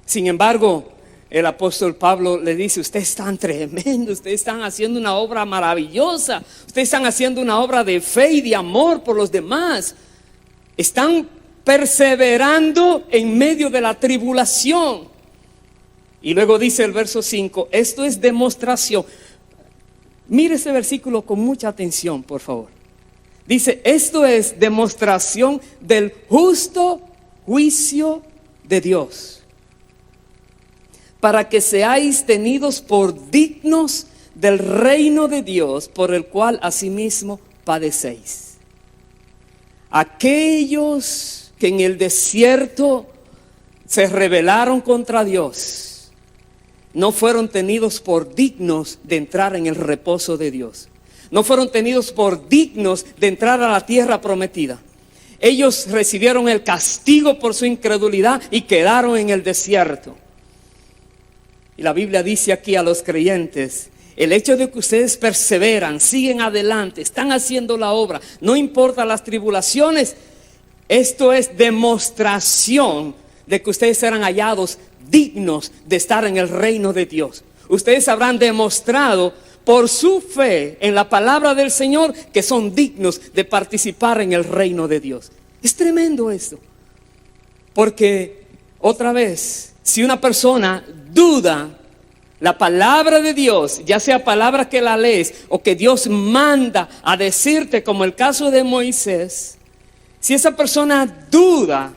Sin embargo, el apóstol Pablo le dice: ustedes están tremendos, ustedes están haciendo una obra maravillosa, ustedes están haciendo una obra de fe y de amor por los demás. Están perseverando en medio de la tribulación. Y luego dice el verso 5, esto es demostración. Mire ese versículo con mucha atención, por favor. Dice: esto es demostración del justo juicio de Dios, para que seáis tenidos por dignos del reino de Dios, por el cual asimismo padecéis. Aquellos que en el desierto se rebelaron contra Dios, no fueron tenidos por dignos de entrar en el reposo de Dios. No fueron tenidos por dignos de entrar a la tierra prometida. Ellos recibieron el castigo por su incredulidad y quedaron en el desierto. Y la Biblia dice aquí a los creyentes, el hecho de que ustedes perseveran, siguen adelante, están haciendo la obra, no importa las tribulaciones, esto es demostración de que ustedes serán hallados dignos de estar en el reino de Dios. Ustedes habrán demostrado por su fe en la palabra del Señor que son dignos de participar en el reino de Dios. Es tremendo esto. Porque otra vez, si una persona duda la palabra de Dios, ya sea palabra que la lees o que Dios manda a decirte, como el caso de Moisés, si esa persona duda,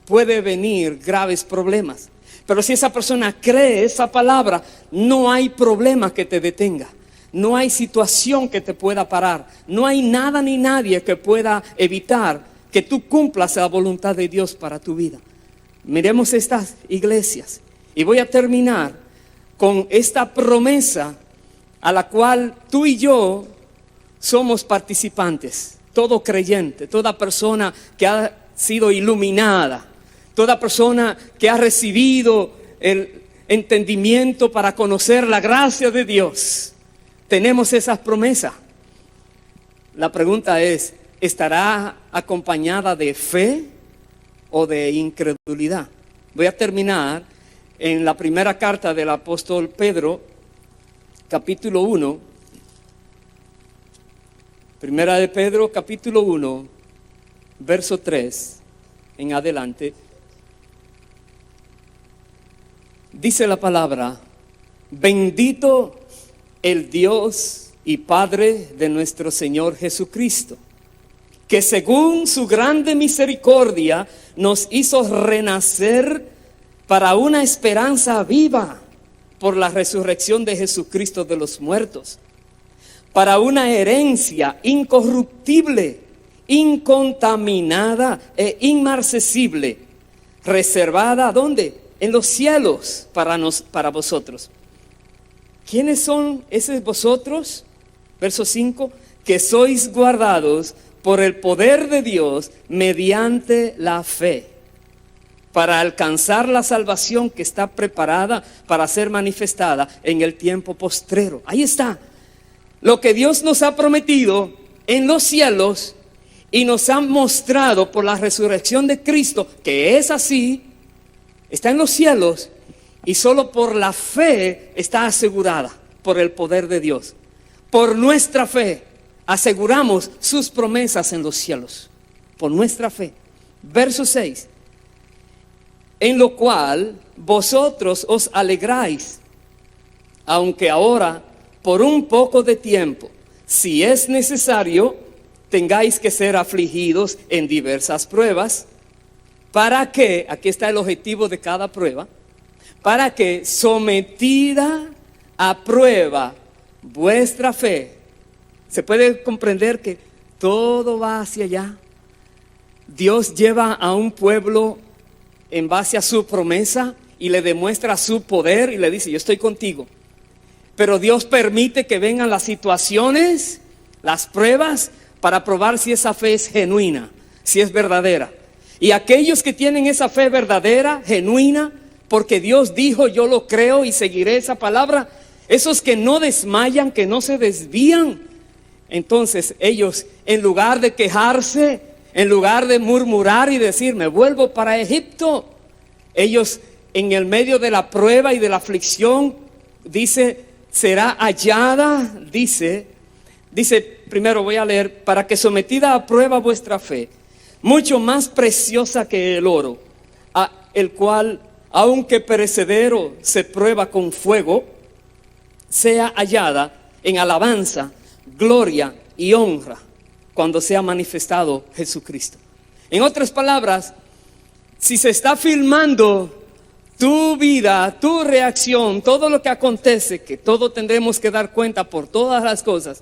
puede venir graves problemas. Pero si esa persona cree esa palabra, no hay problema que te detenga. No hay situación que te pueda parar. No hay nada ni nadie que pueda evitar que tú cumplas la voluntad de Dios para tu vida. Miremos estas iglesias. Y voy a terminar con esta promesa a la cual tú y yo somos participantes. Todo creyente, toda persona que ha sido iluminada, toda persona que ha recibido el entendimiento para conocer la gracia de Dios. Tenemos esas promesas. La pregunta es, ¿estará acompañada de fe o de incredulidad? Voy a terminar en la primera carta del apóstol Pedro, capítulo 1. Primera de Pedro, capítulo 1, verso 3 en adelante. Dice la palabra: bendito el Dios y Padre de nuestro Señor Jesucristo, que según su grande misericordia nos hizo renacer para una esperanza viva por la resurrección de Jesucristo de los muertos, para una herencia incorruptible, incontaminada e inmarcesible, reservada ¿dónde? En los cielos para vosotros. ¿Quiénes son esos vosotros? Verso 5, que sois guardados por el poder de Dios mediante la fe, para alcanzar la salvación que está preparada para ser manifestada en el tiempo postrero. Ahí está. Lo que Dios nos ha prometido en los cielos y nos ha mostrado por la resurrección de Cristo, que es así, está en los cielos y solo por la fe está asegurada por el poder de Dios. Por nuestra fe aseguramos sus promesas en los cielos. Por nuestra fe. Verso 6. En lo cual vosotros os alegráis, aunque ahora por un poco de tiempo, si es necesario, tengáis que ser afligidos en diversas pruebas, para que, aquí está el objetivo de cada prueba, para que sometida a prueba vuestra fe. Se puede comprender que todo va hacia allá. Dios lleva a un pueblo en base a su promesa y le demuestra su poder y le dice: yo estoy contigo. Pero Dios permite que vengan las situaciones, las pruebas, para probar si esa fe es genuina, si es verdadera. Y aquellos que tienen esa fe verdadera, genuina, porque Dios dijo, yo lo creo y seguiré esa palabra, esos que no desmayan, que no se desvían, entonces ellos, en lugar de quejarse, en lugar de murmurar y decir, me vuelvo para Egipto, ellos en el medio de la prueba y de la aflicción, dice, será hallada, dice primero voy a leer, para que sometida a prueba vuestra fe, mucho más preciosa que el oro, el cual, aunque perecedero, se prueba con fuego, sea hallada en alabanza, gloria y honra cuando sea manifestado Jesucristo. En otras palabras, si se está filmando tu vida, tu reacción, todo lo que acontece, que todo tendremos que dar cuenta por todas las cosas,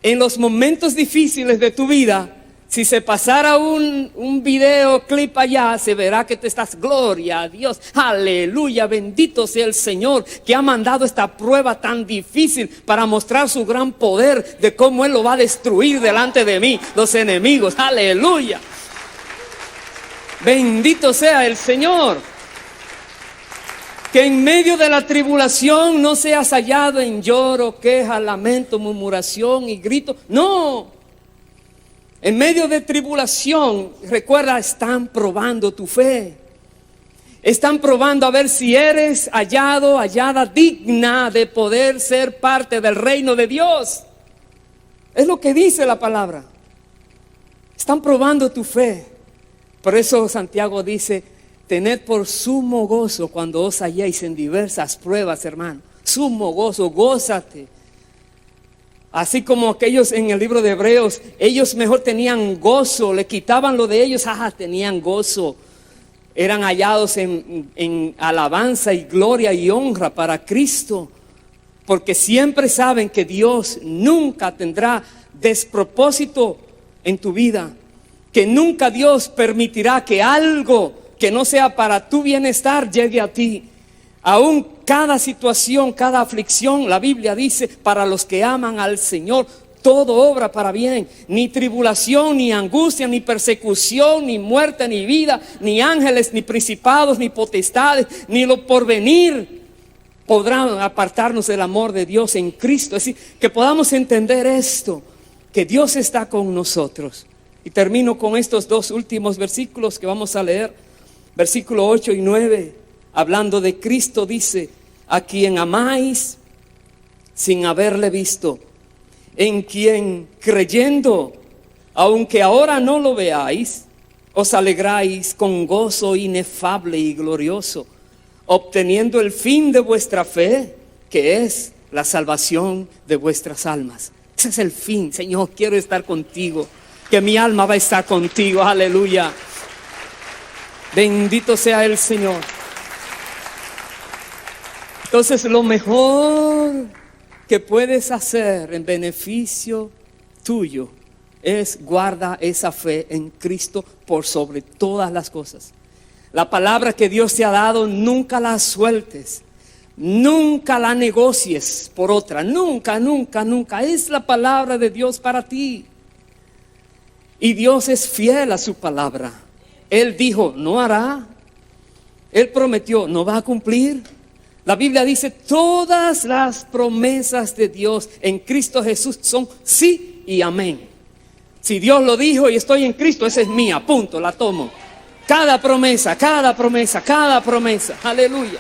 en los momentos difíciles de tu vida, si se pasara un videoclip allá, se verá que te estás, gloria a Dios, aleluya, bendito sea el Señor que ha mandado esta prueba tan difícil para mostrar su gran poder de cómo Él lo va a destruir delante de mí, los enemigos, aleluya. Bendito sea el Señor. Que en medio de la tribulación no seas hallado en lloro, queja, lamento, murmuración y grito. No. En medio de tribulación, recuerda, están probando tu fe. Están probando a ver si eres hallado, hallada digna de poder ser parte del reino de Dios. Es lo que dice la palabra. Están probando tu fe. Por eso Santiago dice: tened por sumo gozo cuando os halléis en diversas pruebas, hermano. Sumo gozo, gózate. Así como aquellos en el libro de Hebreos, ellos mejor tenían gozo, le quitaban lo de ellos, tenían gozo. Eran hallados en alabanza y gloria y honra para Cristo, porque siempre saben que Dios nunca tendrá despropósito en tu vida, que nunca Dios permitirá que algo que no sea para tu bienestar llegue a ti. Aún cada situación, cada aflicción, la Biblia dice, para los que aman al Señor, todo obra para bien. Ni tribulación, ni angustia, ni persecución, ni muerte, ni vida, ni ángeles, ni principados, ni potestades, ni lo porvenir podrán apartarnos del amor de Dios en Cristo. Es decir, que podamos entender esto, que Dios está con nosotros. Y termino con estos dos últimos versículos que vamos a leer. Versículo 8 y 9, hablando de Cristo, dice: a quien amáis sin haberle visto, en quien creyendo, aunque ahora no lo veáis, os alegráis con gozo inefable y glorioso, obteniendo el fin de vuestra fe, que es la salvación de vuestras almas. Ese es el fin. Señor, quiero estar contigo, que mi alma va a estar contigo. Aleluya. Bendito sea el Señor. Entonces, lo mejor que puedes hacer en beneficio tuyo es guarda esa fe en Cristo por sobre todas las cosas. La palabra que Dios te ha dado, nunca la sueltes, nunca la negocies por otra, nunca, nunca, nunca. Es la palabra de Dios para ti. Y Dios es fiel a su palabra. Él dijo, no hará. Él prometió, no va a cumplir. La Biblia dice, todas las promesas de Dios en Cristo Jesús son sí y amén. Si Dios lo dijo y estoy en Cristo, esa es mía, punto, la tomo. Cada promesa, cada promesa, cada promesa. Aleluya.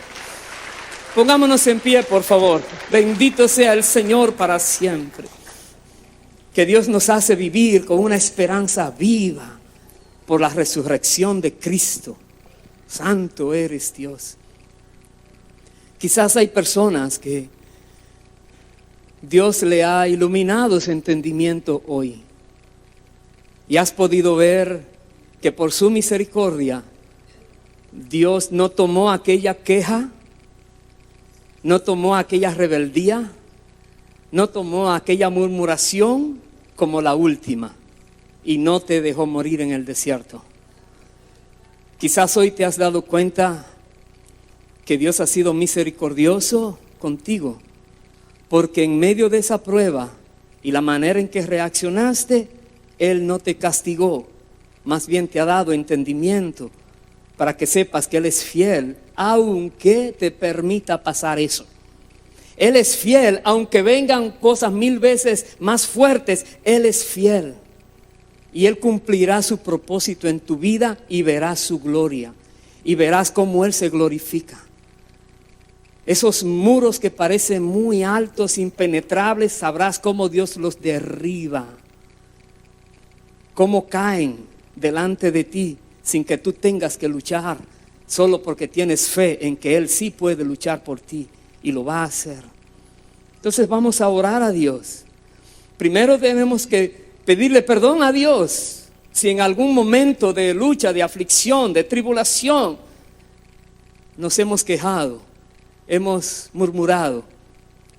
Pongámonos en pie, por favor. Bendito sea el Señor para siempre. Que Dios nos hace vivir con una esperanza viva por la resurrección de Cristo. Santo eres Dios. Quizás hay personas que Dios le ha iluminado su entendimiento hoy. Y has podido ver que por su misericordia Dios no tomó aquella queja, no tomó aquella rebeldía, no tomó aquella murmuración como la última y no te dejó morir en el desierto. Quizás hoy te has dado cuenta que Dios ha sido misericordioso contigo, porque en medio de esa prueba y la manera en que reaccionaste, Él no te castigó, más bien te ha dado entendimiento para que sepas que Él es fiel, aunque te permita pasar eso. Él es fiel, aunque vengan cosas 1000 veces más fuertes, Él es fiel. Y Él cumplirá su propósito en tu vida y verás su gloria. Y verás cómo Él se glorifica. Esos muros que parecen muy altos, impenetrables, sabrás cómo Dios los derriba. Cómo caen delante de ti sin que tú tengas que luchar, solo porque tienes fe en que Él sí puede luchar por ti y lo va a hacer. Entonces vamos a orar a Dios. Primero tenemos que pedirle perdón a Dios si en algún momento de lucha, de aflicción, de tribulación nos hemos quejado, hemos murmurado,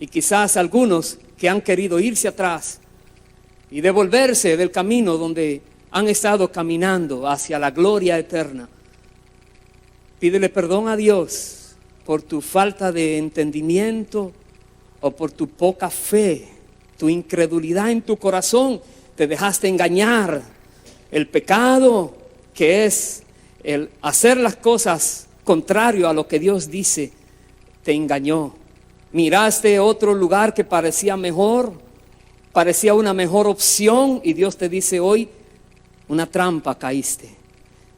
y quizás algunos que han querido irse atrás y devolverse del camino donde han estado caminando hacia la gloria eterna. Pídele perdón a Dios por tu falta de entendimiento o por tu poca fe, tu incredulidad en tu corazón. Te dejaste engañar. El pecado, que es el hacer las cosas contrario a lo que Dios dice, te engañó. Miraste otro lugar que parecía mejor, parecía una mejor opción, y Dios te dice hoy, una trampa caíste.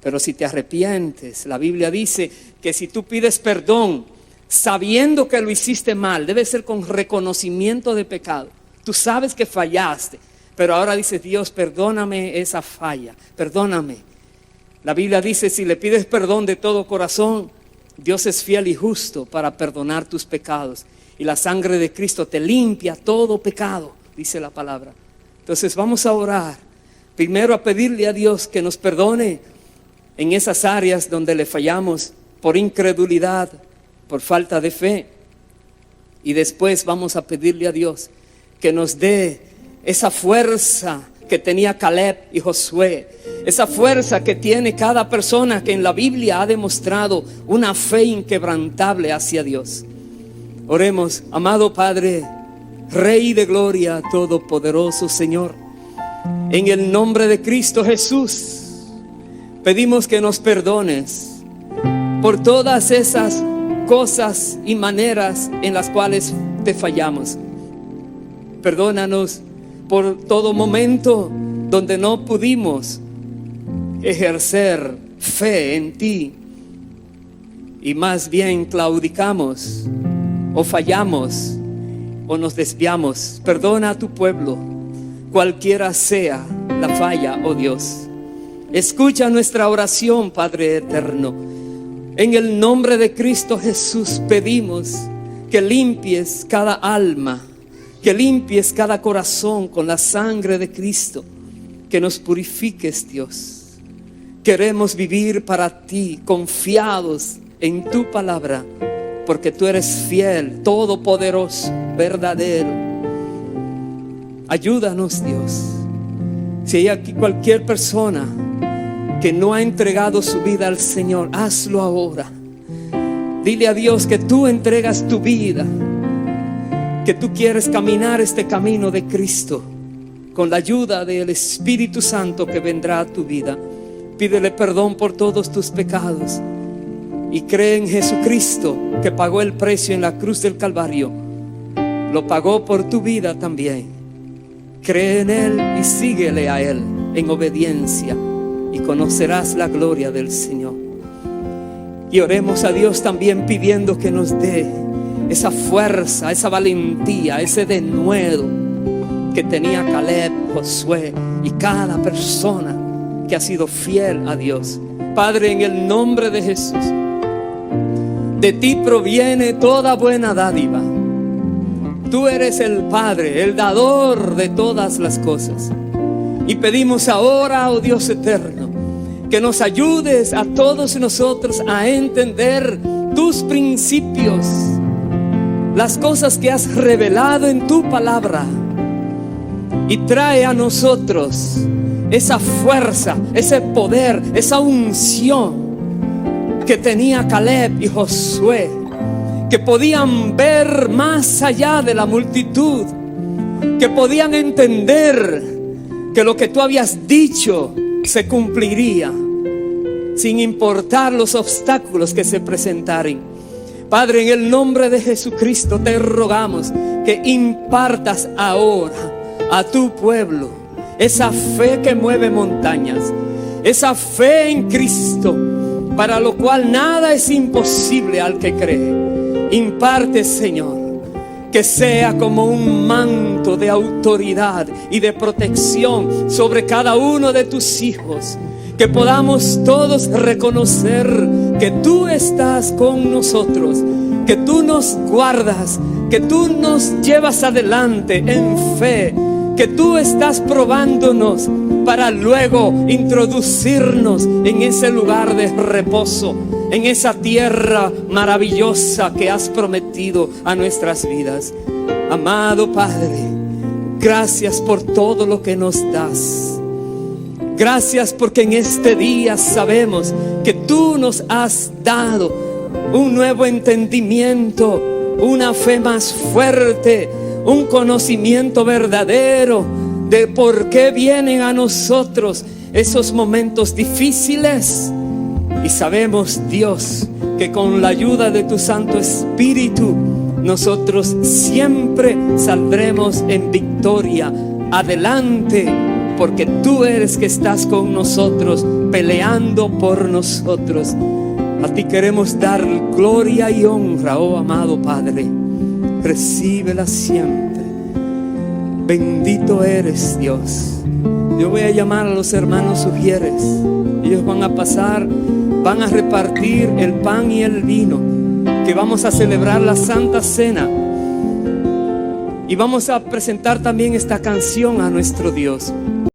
Pero si te arrepientes, la Biblia dice que si tú pides perdón, sabiendo que lo hiciste mal, debe ser con reconocimiento de pecado. Tú sabes que fallaste, pero ahora dices: Dios, perdóname esa falla, perdóname. La Biblia dice: si le pides perdón de todo corazón, Dios es fiel y justo para perdonar tus pecados, y la sangre de Cristo te limpia todo pecado, dice la palabra. Entonces vamos a orar, primero a pedirle a Dios que nos perdone en esas áreas donde le fallamos por incredulidad, por falta de fe, y después vamos a pedirle a Dios que nos dé esa fuerza que tenía Caleb y Josué, esa fuerza que tiene cada persona que en la Biblia ha demostrado una fe inquebrantable hacia Dios. Oremos. Amado Padre, Rey de gloria, todopoderoso Señor, en el nombre de Cristo Jesús, pedimos que nos perdones por todas esas cosas y maneras en las cuales te fallamos. Perdónanos por todo momento donde no pudimos ejercer fe en ti y más bien claudicamos o fallamos o nos desviamos. Perdona a tu pueblo, cualquiera sea la falla, oh Dios. Escucha nuestra oración, Padre eterno. En el nombre de Cristo Jesús pedimos que limpies cada alma, que limpies cada corazón con la sangre de Cristo, que nos purifiques, Dios. Queremos vivir para ti, confiados en tu palabra, porque tú eres fiel, todopoderoso, verdadero. Ayúdanos, Dios. Si hay aquí cualquier persona que no ha entregado su vida al Señor, hazlo ahora. Dile a Dios que tú entregas tu vida, que tú quieres caminar este camino de Cristo con la ayuda del Espíritu Santo que vendrá a tu vida. Pídele perdón por todos tus pecados y cree en Jesucristo, que pagó el precio en la cruz del Calvario. Lo pagó por tu vida también. Cree en Él y síguele a Él en obediencia, y conocerás la gloria del Señor. Y oremos a Dios también pidiendo que nos dé esa fuerza, esa valentía, ese denuedo que tenía Caleb, Josué y cada persona que ha sido fiel a Dios. Padre, en el nombre de Jesús, de ti proviene toda buena dádiva. Tú eres el Padre, el dador de todas las cosas. Y pedimos ahora, oh Dios eterno, que nos ayudes a todos nosotros a entender tus principios, las cosas que has revelado en tu palabra, y trae a nosotros esa fuerza, ese poder, esa unción que tenía Caleb y Josué, que podían ver más allá de la multitud, que podían entender que lo que tú habías dicho se cumpliría, sin importar los obstáculos que se presentaren. Padre, en el nombre de Jesucristo te rogamos que impartas ahora a tu pueblo esa fe que mueve montañas, esa fe en Cristo, para lo cual nada es imposible al que cree. Imparte, Señor, que sea como un manto de autoridad y de protección sobre cada uno de tus hijos, que podamos todos reconocer que tú estás con nosotros, que tú nos guardas, que tú nos llevas adelante en fe, que tú estás probándonos para luego introducirnos en ese lugar de reposo, en esa tierra maravillosa que has prometido a nuestras vidas. Amado Padre, gracias por todo lo que nos das. Gracias porque en este día sabemos que tú nos has dado un nuevo entendimiento, una fe más fuerte, un conocimiento verdadero de por qué vienen a nosotros esos momentos difíciles. Y sabemos, Dios, que con la ayuda de tu Santo Espíritu nosotros siempre saldremos en victoria. Adelante, porque tú eres que estás con nosotros, peleando por nosotros. A ti queremos dar gloria y honra, oh amado Padre. Recíbela siempre. Bendito eres, Dios. Yo voy a llamar a los hermanos sugieres. Ellos van a pasar, van a repartir el pan y el vino, que vamos a celebrar la Santa Cena. Y vamos a presentar también esta canción a nuestro Dios.